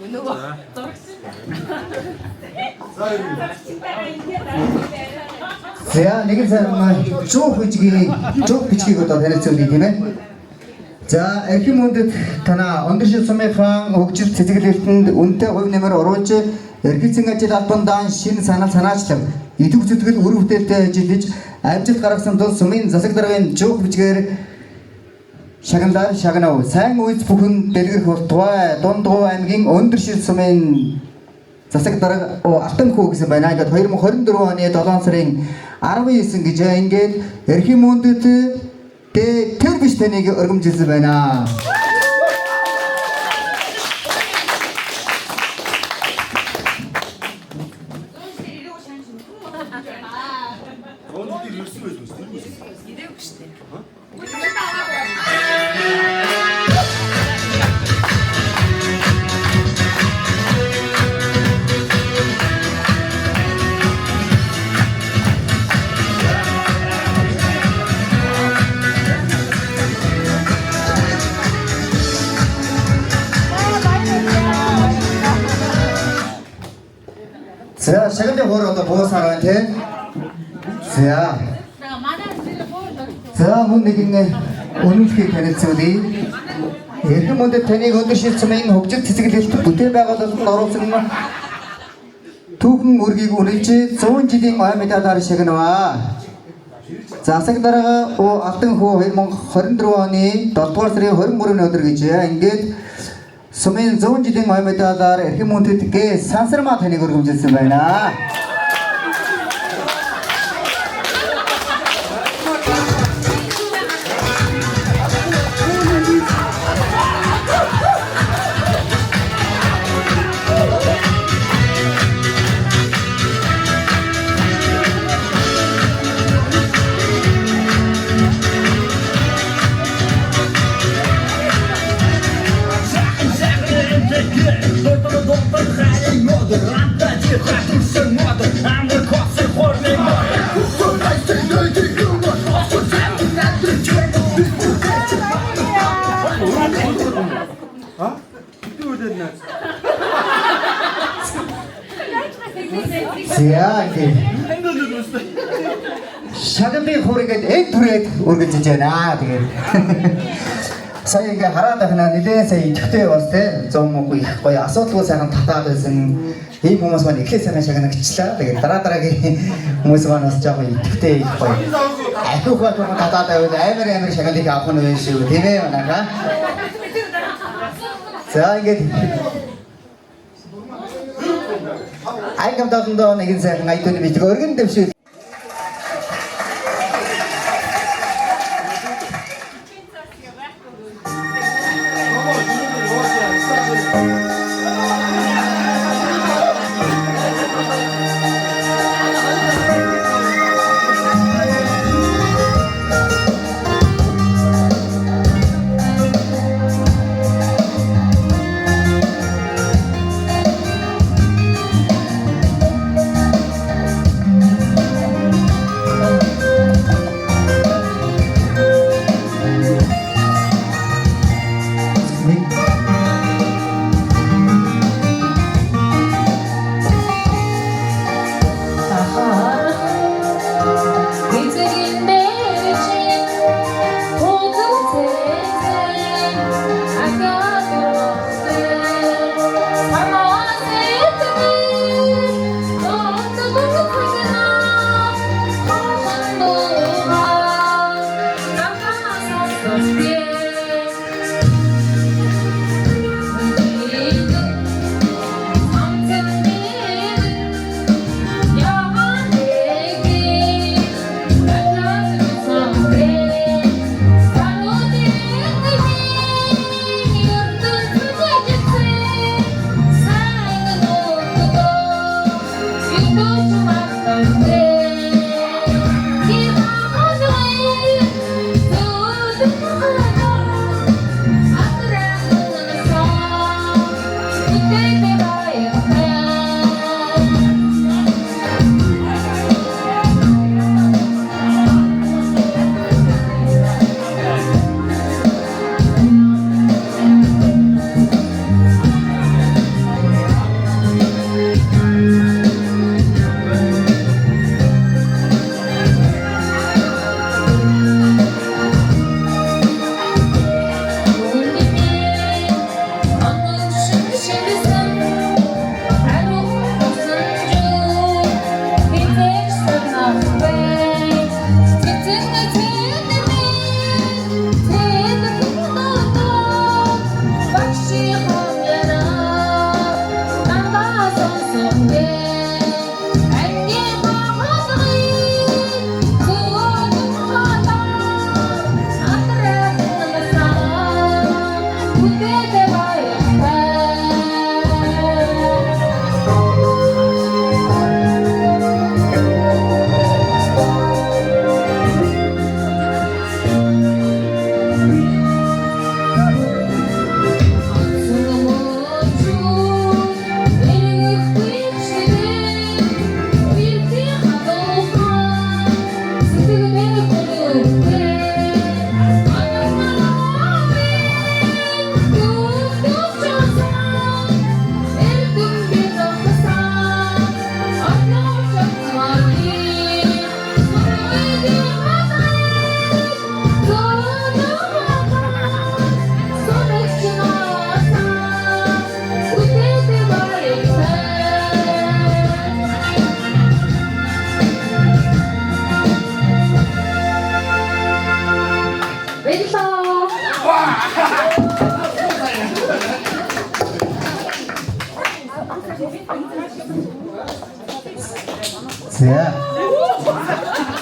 Нөгөө За нэгэн сайн жуух бичгийг одоо танилцуулъя тийм ээ. За эрхэм хүндэт танаа Өндөршил сумын хаан хөгжил цэцгэлэлтэнд үнэтэй хувь нэмэр оруулж эргэлзэн ажил албандаа шинэ санал санаачлаг идэв зүтгэл үр бүтээлтэй ажиллаж амжилт гаргасан тул сумын засаг даргын жуух бичгээр шагналаар шагнав. Сайн үйс бүхэн дэлгэрэх болтугай Дундгов аймгийн Өндөршил сумын засаг дарга алтан хүү гэсэн байна. Ингээд 2024 оны 7 сарын 19 гэж ингээд эрхэм хүндэт тэр биш таныг өргөмжилсэн байна. За шагналын хоор одоо буусаар байна тийм. За мөн нэгэн үнэлгийг танилцуулъя. Эрхэм хүндэт таныг Өндөршил сумын хөгжил цэцгэлэлт бүтээл байгуулалтанд оруулсан түүхэн үргийг үнэлж 100 жилийн ой медалаар шагнаваа. Засаг дарга алтан хүү 2024 оны 7 дугаар сарын 23-ны өдөр гэж ингээд сумын 100 жилийн ой медалаар эрхэм хүндэт сансармаа таныг өргөмжилсэн байна. Шагналын хуурыгээд эг түрээд өргөжж байна. Тэгээд сая ингээ хараад байна. Нэлээд сая идэвхтэй бас те 100 гоё асуудалгүй сайхан татаад байсан. Ийм хүмүүс маань ихлэ сайхан шагнагчлаа. Тэгээд дараагийн хүмүүс маань бас жаахан идэвхтэй их гоё. Ахиух батхан татаад байвал амар шагналыг авах нь байх шүү. Тийм ээ манайха. За ингээд айгамдаа нэгэн сайхан айдны бичиг өргөн дэвшил.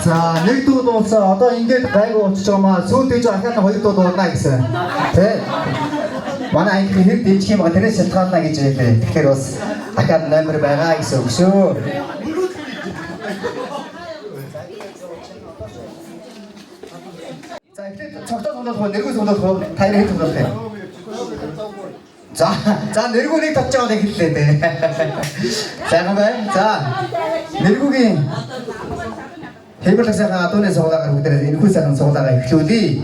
За нэг дуу дуусаа одоо ингээд гайгүй болчих жоомаа сүүл дэжээ ахаад хоёр дуу дуулна гэсэн. Тэ. Манай анги хэд дэмжих юм ба тэрээс шалтгаална гэж байлээ. Тэгэхээр бас ахаад номер байгаа гэсэн үг шүү. За эхлээд цогтоо тоглох, нэргүү тоглох, таяр хэд тоглох вэ? За нэргүүнийг татж байгаа нэг хэллээ дээ. Сайхан байна. За нэргүүгийн Хэвлэгсийн адууны сугалаагаар бүгдээ энэхүү сайхан сугалаагаа эхлүүлье.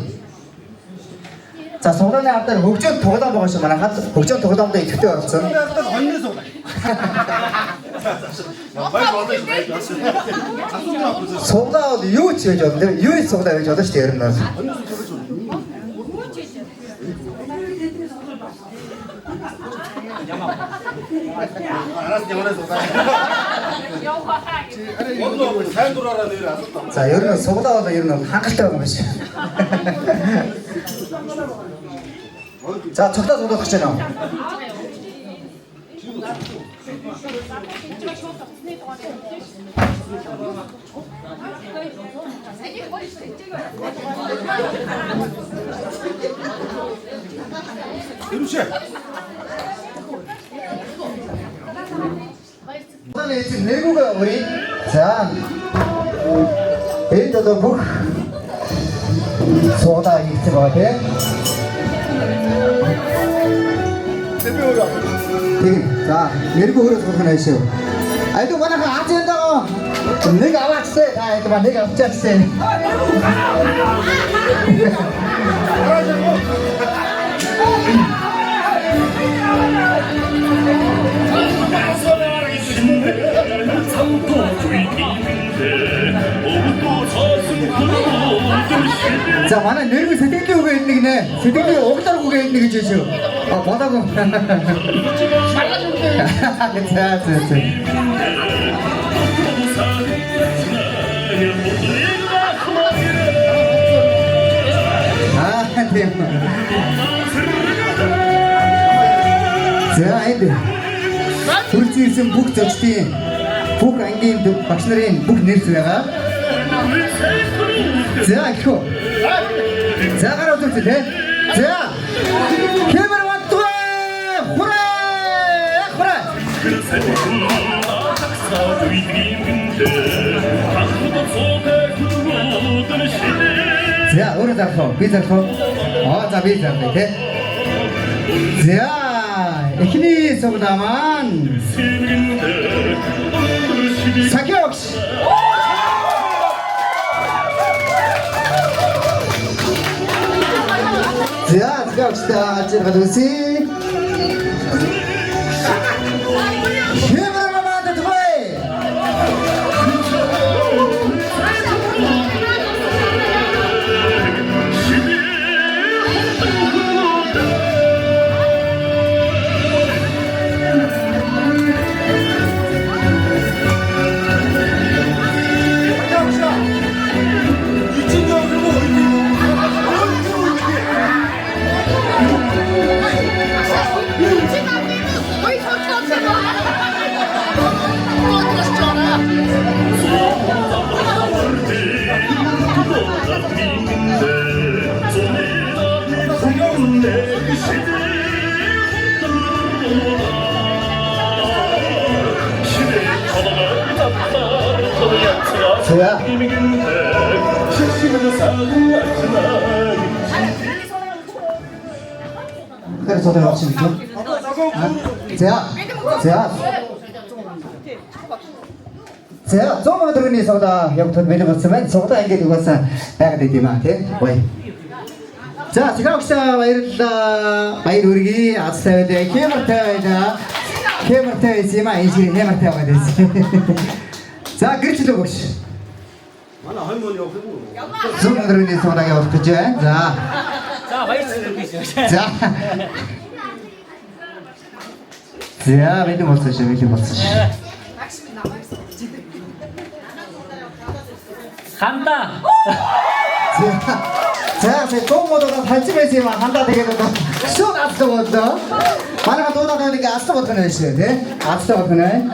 За сугалааны ардаар хөгжөөн тоглоом байгаа шүү манайхад. Хөгжөөн тоглоомдоо идэвхтэй оролцсон. Хоньны сугалаа. Сугалаа бол юу ч хийж болно. Юу ч сугалаа хийж болно шүү дээ ер нь. За ер нь сугалаа бол ер нь хангалттай байгаа юм биш. За цогтоо сугалах гэж байна уу? Нэргүүгээ өрий. За. Энд одоо бүх сугалаа хийх байгаа тийм. За, нэргүү хөрөс болох нь шүү. Айду манайхан Азиандагаа нэг аваачтай. Та хэд ба нэг авчаастай. За манай нэргүй сэтгэлийн үгээ эднийг нэ. Сэтгэлийн углаар үгээ эднийг гэж шүү. А бодоогүй. За. Тийм. За энд Түрцсэн бүх зочдын бүх ангийн багш нарын бүх нэрс байгаа. За ихо. За гараа үзүүлээ те. За. Камер ватгүй. Хура. За өөрөө зарах. Би зарах. За би зарах те. За эхний сугалаа маань Сакиокс. За Сакиокста ажиргал үсий. 자. 그래 저도 역시 있죠. 제가 조금 들으니 소다 여기서 매력 없으면 소다 이게 누가서 내가 되지만 돼. 왜? 자, 제가 혹시 바이를 우리 아스타에 대해 케머타에 있지만 인식이 케머타가 됐지. 자, 그렇지도 혹시. 만나 할머니 없고. 조금 들으니 소다가 어떻게 자. 자, 맛있어. 자. 자, 매력 없으셔, 매력 없으셔. 간다. 자, 똥모도가 발집해서 한다 되겠다. 쑥 앞서 보자. 만화가 또다 되니까 앞서 버튼을 해주셔야 돼. 앞서 버튼을.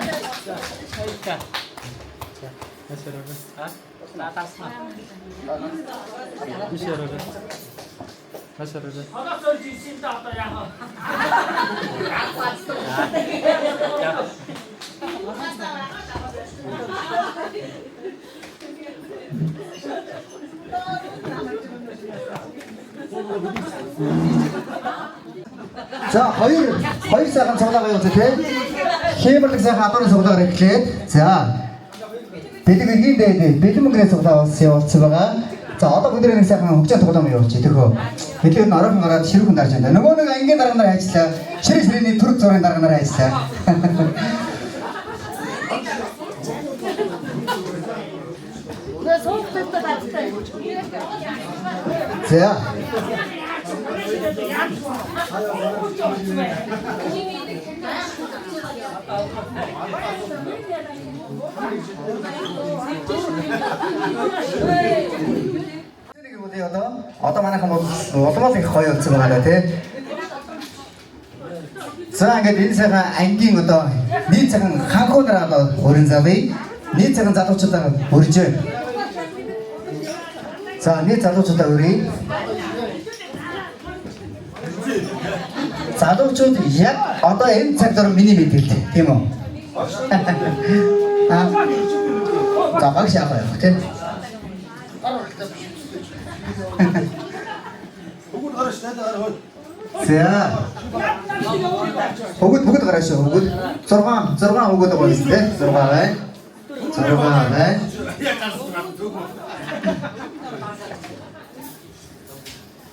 자, 허일 시작한 정답을 어떻게? 힘을 시작한 또는 정답을 이렇게. 자, 배드가 이긴데 배드문 그래서 정답이요. 저거가 자, 어떤 분들은 시작한 혹자 도담이 없지. 듣고 배드는 나라는 나라 시루군 다르잖아. 너는 인간 나라는 나라 진짜. 시리시리니 투르 저런 나라는 나라 진짜. 자. otomatik koyup çıkmadı. Sonra dinse가 안긴 것도 니체는 한코더라도 오른잡이 니체는 자동차다 오르죠. 자, 니 자동차다 우리 자동차도 약 어떤 엔색처럼 미니미터 이모. 아, 자, 박시 아파요. 오케이. 자, 호굿 가라시오. 호굿. 저러가 호굿도 보이는데. 저러가.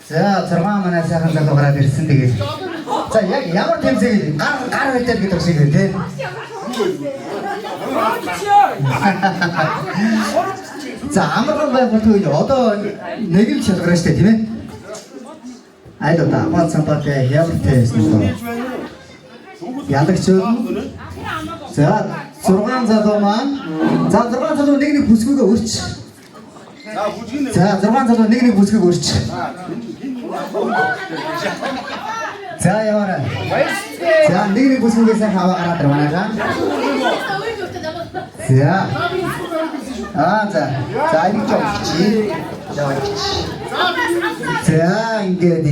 자, 저러가 만나 시작한 정도 가라 되는데. 자, 야물 템색이 가르 때 그렇게 되는데. 자, 아무런 보통 어떤 내길 쳐서 그러실 때 팀에 아이도 다 맞sam밖에 해야 되겠습니다. 야득죠. 자, 들어간자도만 자, 들어간자도 내기 부수고 옳지. 자, 들어간자도 내기 부수고 옳지. 자, 여러분. 자, 내기 부수고 해서 가봐라 들어가나가. 자. 아, 자, 이거 좀 있지. 자, 이게.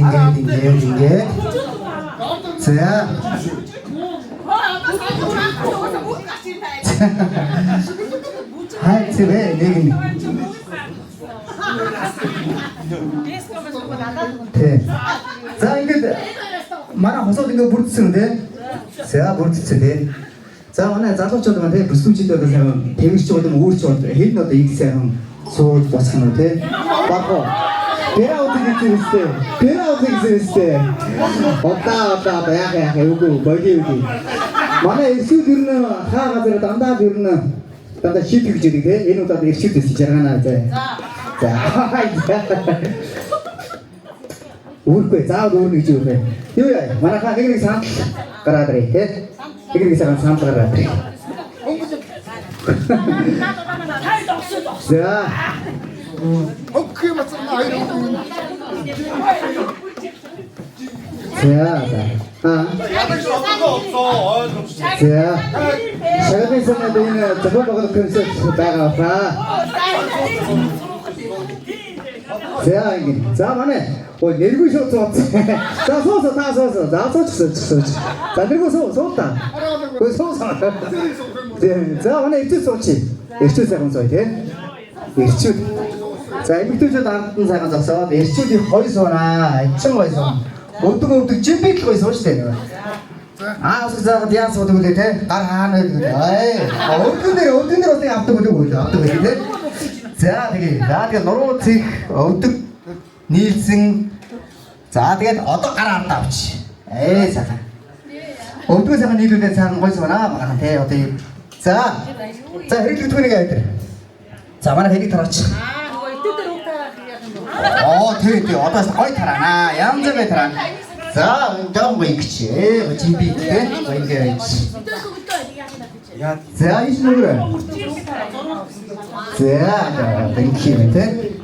자. 하여튼 왜 내기. 네. 자, 이게 만화 호소된 거 부르쓰는데. 자, 부르쓰는데. 자, 오늘 자동차들한테 무슨 짓도 되면 160조든 50조든 힐너도 익세형 소도 마찬가지. 바꿔. 배라 어떻게 있을 없다. 야, 요거 멀기. 만에 수들은 하가들 단다들은 단다 시피기지 돼. 얘는 시도 시작하나 돼. 자. 울 거야. 자도 우는 줄 돼. 요야, 만아가 내게 상 가라들이 해. 이게 사람 삼파라. 자, 그게 맞잖아. 자, 샤가에서는 너희는 저번 먹어도 컨셉 따라와. 자, 만에 내리고 있었어. 자, 서서. 자, 자, 내리고 서다. 서서. 자, 만에 일주 쏘지. 일주 사람 쏘야 돼. 일주. 자, 이렇게 저 다른 사람 잡서. 일주디 허이소나, 청거이소. 어떤 준비하고 있어 시대는. 아, 그래서 대학서 어떻게 돼? 따라하는 거. 어떤 데로 때 앞도 보죠. 자, 되게 나한테 노로틱 어떻게 닐슨 자, 되게 어떻게 알았다 없지. 에이, 자. 어떻게 생각 일을 된 사람 거기서나 막한테 어떻게 자, 이렇게 투니가 있더래. 자, 만약 이렇게 들었지. 되게 어떠서 거의 타라나 양점에 타라. 자, 저거 있지. 준비 있대. 이게 있지. 자, 이 친구 그래. 자, 땡큐 밑에.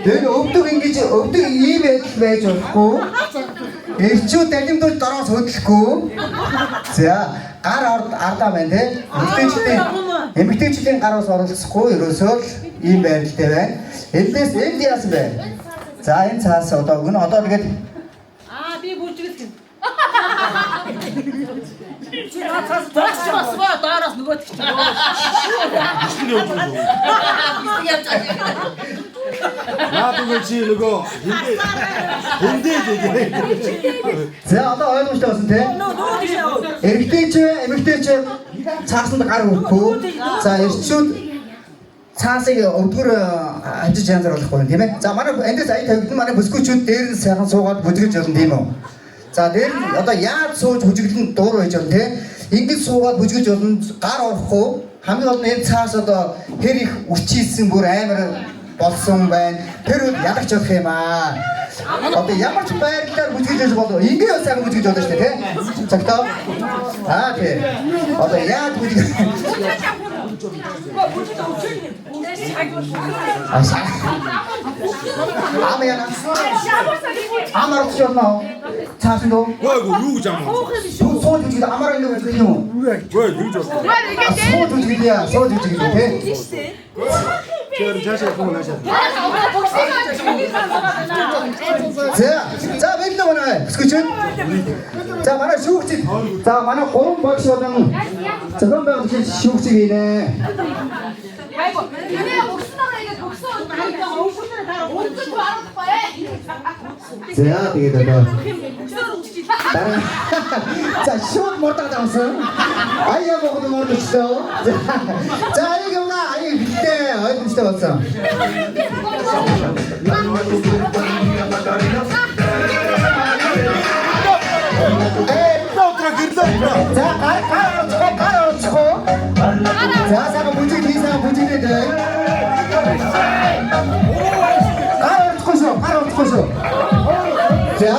Тэгээд өвдөг ингэж өвдөг ийм байж болохгүй. Эрчүүд далимдуул дороос хөдлөхгүй. За гар ардаа байна те. Эмэгтэйчүүдийн гараас оролцохгүй ерөөсөө л ийм байралтай байна. Эндээс энд яасан бэ? За энэ цаас одоо өгнө. Одоо тэгээд би бүжгэлсэн. Чи цаас басва даараас нөгөөт чи. Наадгүй чи нөгөө хиндээ дээ. За одоо ойлгомжтой болсон те. Эмэгтэйч цаасанд гар өрөхгүй. За эрчүүд цаасыг өвдгөр ажиж янзар болохгүй тийм ээ. За манай эндээс ая тавигдан манай бүсгүүчүүд дээр нь сайхан суугаад бүжгэлж болно тийм үү. За дээр нь одоо яаж сууж бүжгэлэн дуур байж болно тийм. Ингэж суугаад бүжгэлж болно гар орохгүй. Хамгийн гол нь энэ цаас одоо хэр их үчилсэн бүр амар болсон байна. Тэр үед ялагч болох юм аа. Одоо ямар ч байрлалаар бүжгэлж болов. Ингээ сайн бүжгэлж болно шүү дээ тийм. Цагтаа. Тийм. Одоо яаж бүжгэлж Амяна. Амар очно. Цаасан дөө. Гоо юу гэж амаа. Сууд гэж амар ингэ байх юм уу? Гоо юу гэж. Сууд гэж яа, сууд гэж тий. Чөр жашаа комнашаа. За бэлдээ манай. Скүч. За манай шүүгчид. За манай 3 багш болон зөвхөн байх шүүгчидийнэ. Айгу. Нэ өгснөөрөө ингэ өгсөн. Хайгаа өгснөөрөө дараа өнцөг барахгүй ээ. За тэгээд одоо. За шууд модод авсан. Аяа богд модочтой. За аяа гэмна аяа битээ ойлгомжтой болсон. За гараа. За сага бүжиг хийсэн бүжиглээ дээ. Гараа утгахшоо. За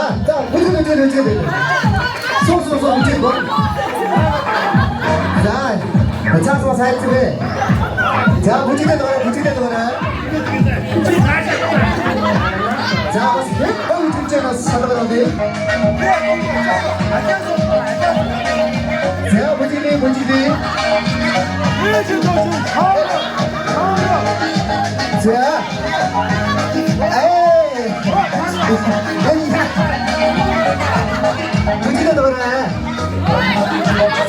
бүжиглээ. Суу бүжиг гоо. За цаасаа сайцгээ. За бүжиглээ дөрөө. За бас бүжиглээс салгаараа. За бүжиглээ. За. Бүжиглээ дөрөө.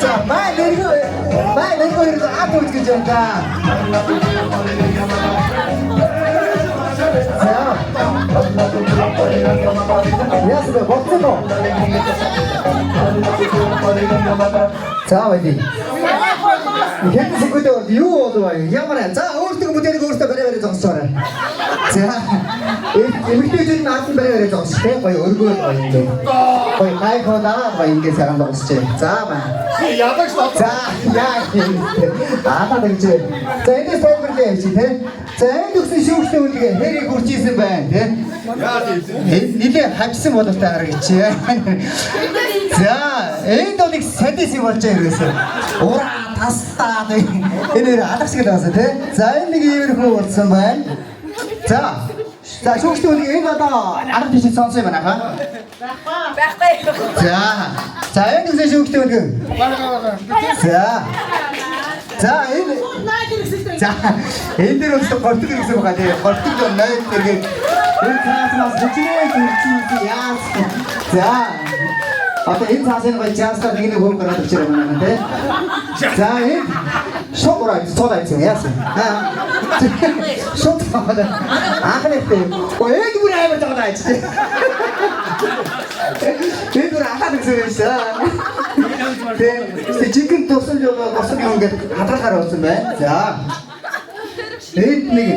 За бай нэргөө ирээд атууч гэж байна. Ясна боцоо. За wedi. Хэд секунд юу болов ямар за өөртөө бүтээг өөртөө бариараа зогсоорой. За эмэгтэйчүүд наасан бариараа зогсох те гоё өргөө гоё хайхонаа гоё ингэ сайхан зогсож. За маа. Яадаг шүү. За яа. Гэж. За энэ суулгарлаа чи те. За энэ өгсөн шүүгчтэй үлгээ хэрийг хүрчээсэн байна те. Нилээ хавьсан боловтой харагч. За энд одыг садис юм болж ирсэн. Ураа тастаа энэ алах шиг л байна те. За энэ нэг иймэрхүү болсон байна. За шүүгчтэй үлгээ энэ одоо арга тийш сонсон юм байна хаа. Байхгүй. За энэ өгсөн шүүгчтэй үлгээ. За энэ энэ дээр өөртөө гортог гэсэн байгаа тийм гортог л найд гэдэг энэ цааснаас бүжиглээ яас. За одоо энэ цаасын гоё жаастаа нэг хөм гараад ирж байгаа юм тийм. За энэ шокорай цодайсан яасан. Шокорай анхнээтэй энэ бүр амар жагаад чи. Тэр бүр ахаад гэсэн юм шиг. Тэг чикен тусалж байгаа босог юм ингээд хадгалахаар болсон байна. За. Энд нэг.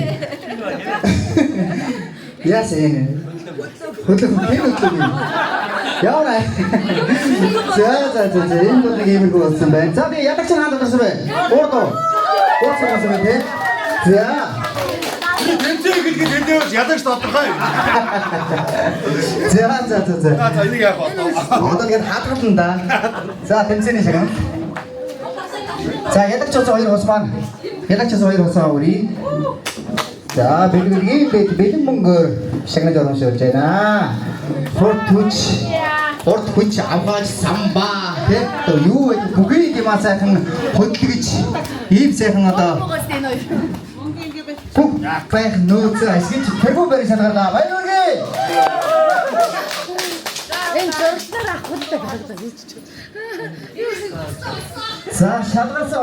Яасан энэ? Хөдлөх. Яарай. За энэ бол нэг юм болсон байна. За би ядагч хаан дээрсэн байна. Уурдоо. Уурсагаас байна те. За. Тэнцээ гэлгээд эндээс ядагч тодорхой. За. Энийг яах вэ? Одоо ингээд хадгална да. За тэнцээний шиг. За ядагч хоёр ус маань. Ядагч хоёр усаа өрий. За бэлэн мөнгөөр шагнаж оромшуулж байна. Урт хүч авгааж самбаа гэдэг юу вэ? Бүгд юм сайхан хөдөлгөж ийм сайхан одоо бүх байх нөөц асгиж тэргүү барь шалгарлаа. Баяр хүргэе. Энэ зурглаар авахгүй байгаа гэж. За шалгаасаа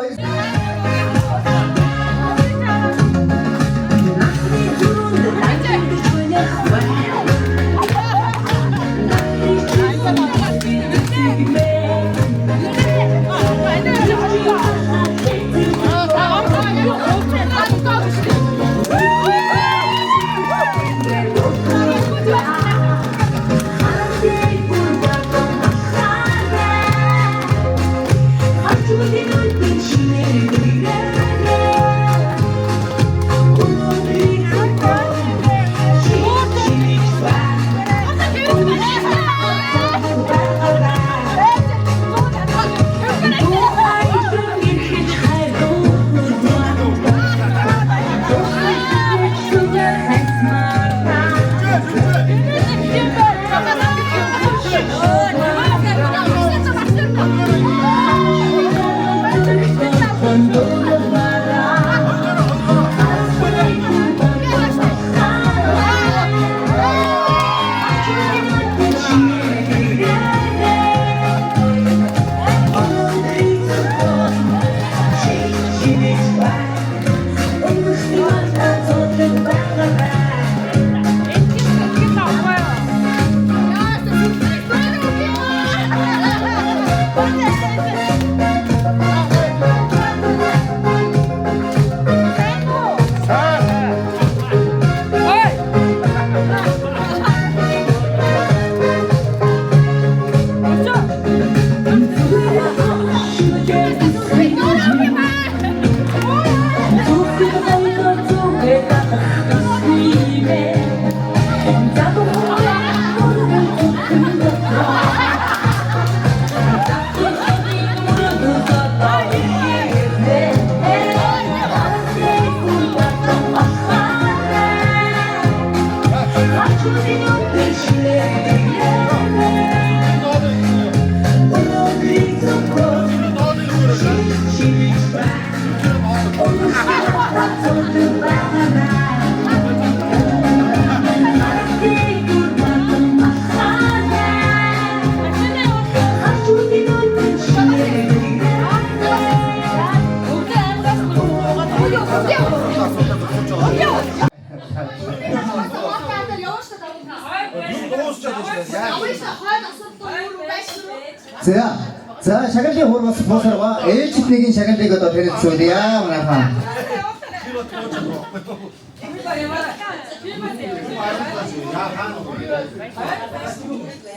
За шагналын хурмас босороо ээлжид нэгэн шагналыг одоо танилцуулъя манайхаа.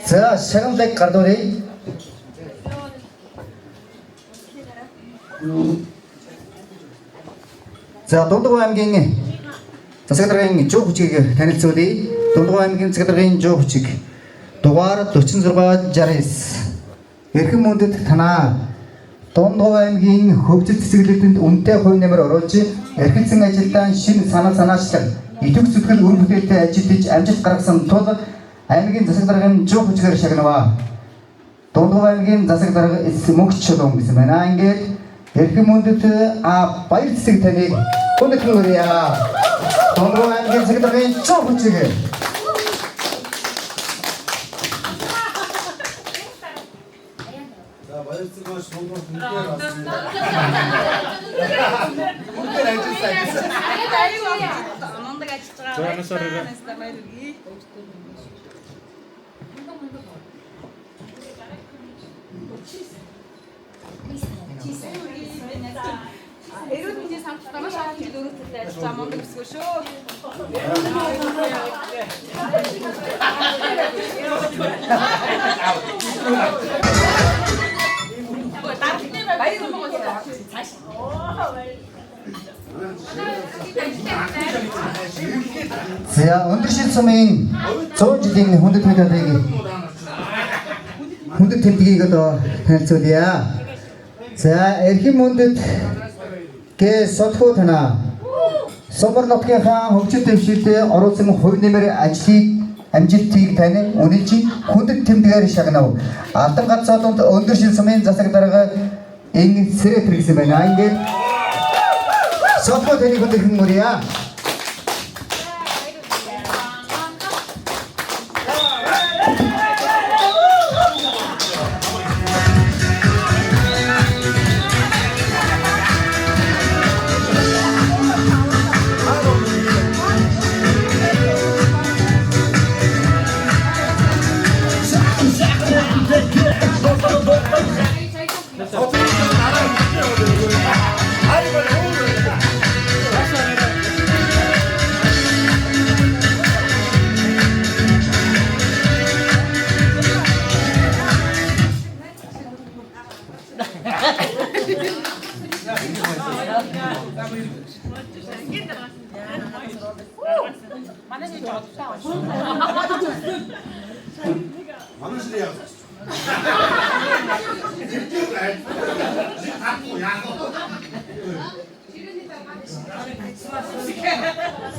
За шагналыг гардуулъя. За Дундгой аймгийн засаг даргын жоо хүчийг танилцуулъя. Дундгой аймгийн засаг даргын жоо хүчиг дугаар 4669 Эрхэм мөндөд танаа Дундгой аймгийн хөгжил цэцэглэлтэнд үнэтэй хувь нэмэр оруулж эрхэлсэн ажилдаа шинэ санаачлаг идэвх зүтгэл үр бүтээлтэй ажиллаж амжилт гаргасан тул аймгийн засаг даргын жоо хүчээр шагнаваа. Дундгой аймгийн засаг дарга эс мөнгөч чулуун гэсэн байна. Ингээд эрхэм мөндөд баяр цэцэг таныг хүндэтгэн өрье. Дундгой аймгийн засаг даргын жоо хүчээр Эрүүл самталтаа шахах дөрөвтэй ажиллаж мундаг өсгөө шүү. За өндөр сумын 100 жилийн хүндэт тэмдгийг одоо танилцуулъя. За эрхэм мөндөд гэ сотхоо танаа Сумар нутгийнхаа хөгжил дэвшилтэд оруулсан хувь нэмэр ажлыг амжилтыг тань үнэлжин хүндэт тэмдгээр шагнав. Алдан ганцаатанд өндөр шил сумын засаг дарга энэ сэрэт хэрэгсэн байна. Ингээд сотмо тэний хүндэт хүмүүрья.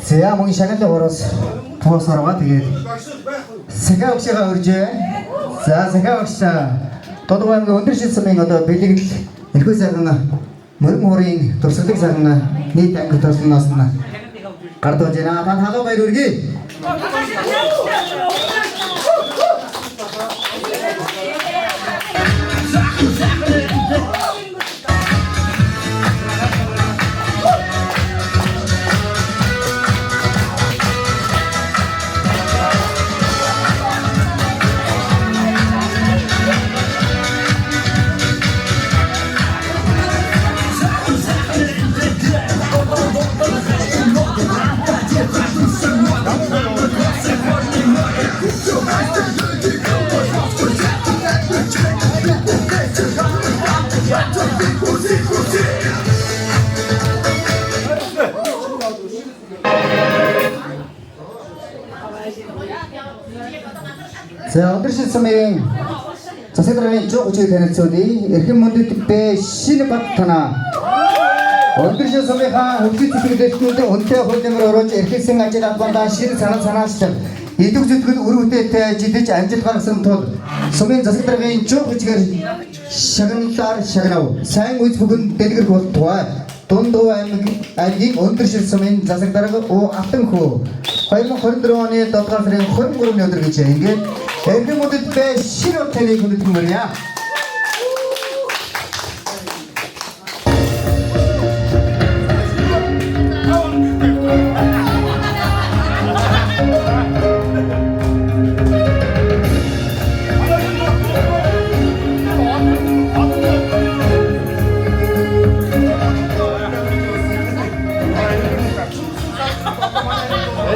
За мөн шагналын хороос туусаргаа тэгээд сэхэ өгшөөгөө өржээ. За сэхэ өгшөө Тодорхой аймгийн өндөр шил сумын одоо бэлэгдэл элхүү сайхан мөрөн хуурын туршлагын сайхан нийт анги төслөнөөс нь гардуулж байна. Та халуу баяр хүргэе. За өндөр шил сумын засаг даргын жоо хүчийг танилцуулъя. Эрхэм мөндөд бэ шинэ бат танаа. Өндөр шил сумынхаа хөгжил цэцэрлэгчдийн өнтэй хувь нэмэр оруулж эрхэлсэн ажил албандаа шинэ санаачлал идэв зүтгэл үр бүтээтэй жилж амжилт гаргасан тул сумын засаг даргын жоо хүчээр шагналаар шагнав. Сайн үйл бүгэн дэлгэр болтугай. Дундуу аймгийн өндөр шил сумын засаг дарга О Алтанхүү 2024 оны 7 сарын 23-ны өдөр гэж ингээд эрхэм мөндөд бэ шинэ таны хүндэт хүмүүрья.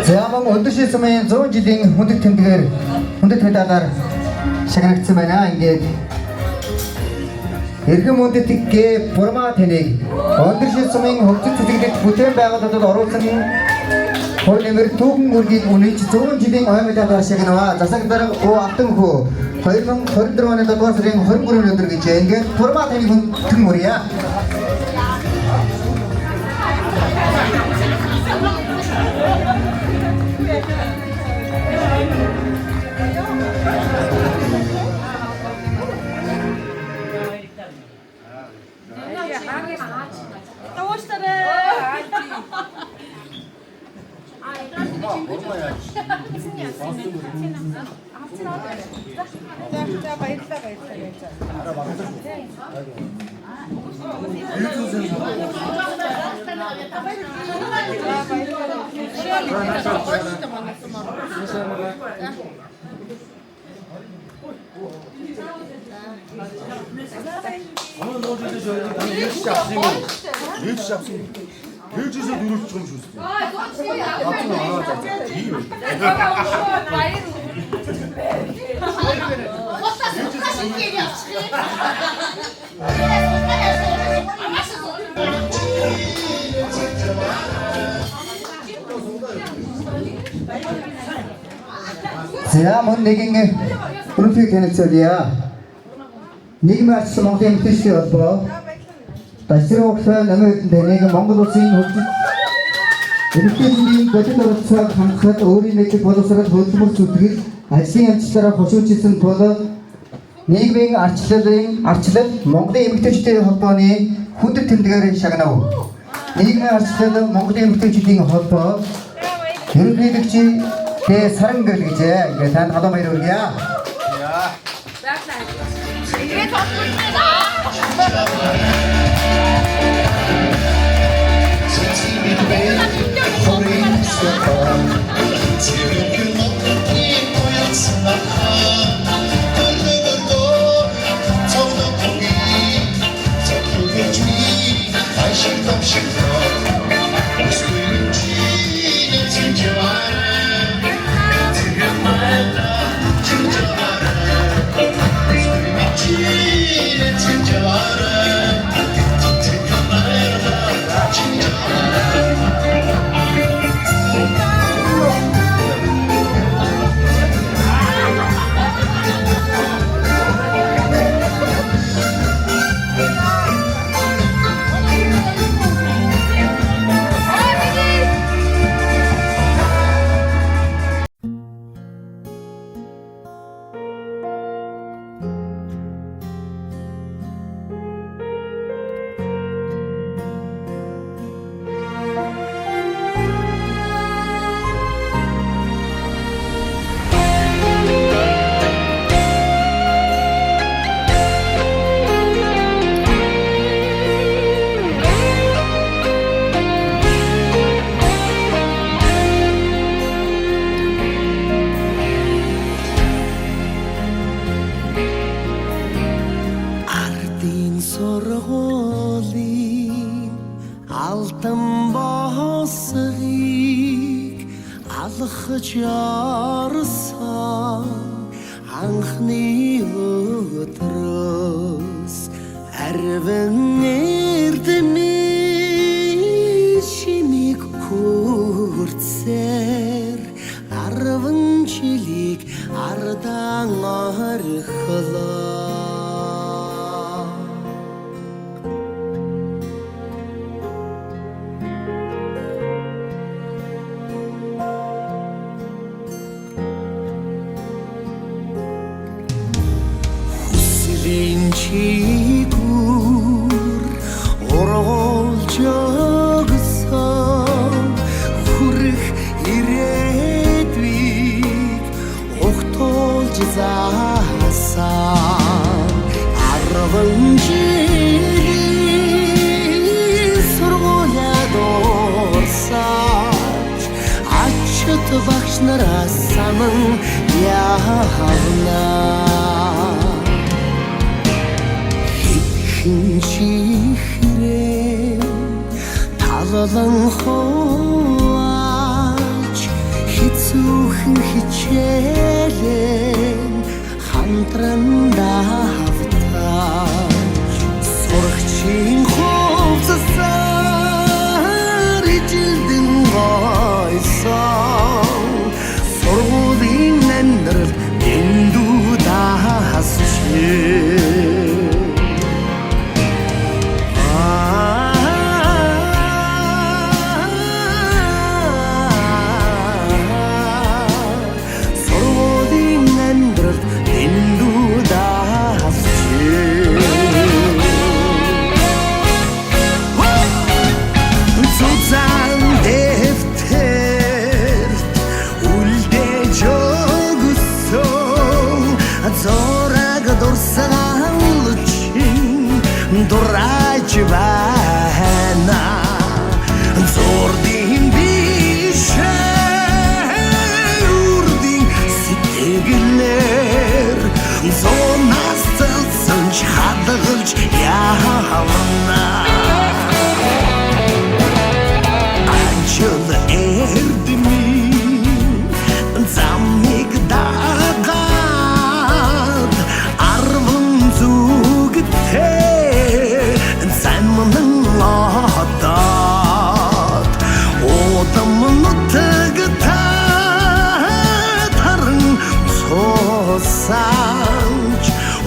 За мөн өндөр шил сумын 100 жилийн хүндэт тэмдгээр хүндэт медалаар шагнагдсан байна. Ингээд эрхэм мөндөдгээ бурмаа таныг өндөр шил сумын хөгжил цэцэрлэгт бүтээн байгуулалтад оруулсан хувь нэмэр түүхэн үргийг үнэлж 100 жилийн ой медалаар шагнаваа. Засаг дарга О Алтанхүү 2024 оны 7 сарын 23-ны өдөр гэж ингээд бурмаа таныг хүндэтэн мөрья. Хэлжээсээ дөрөвч юм шүү дээ. За мөн нэгэн өрөвийг танилцуулъя. Нийгмийн арчсан Монголын эмэгтэйчдийн холбоо Дашрын ухсаа намын хэдэн нэгэн Монгол улсын хөгжил Эмэгтэйчүүдийн бодит оролцоог хангахад өөрийн нэгдэл боловсрол хөдөлмөр зүтгэл ажлын амжилтаараа хошуурчилсан тул нийгмийн арчлал Монголын эмэгтэйчүүдийн холбооны хүндэт тэмдгээр шагнав. Нийгмийн арчлал Монголын эмэгтэйчүүдийн холбоо ерөнхийлөгчийн Саран гэлгэжээ. Ингээд танд халуун баяр хүргье.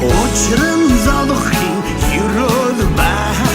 Очрын залхын ерөөл бай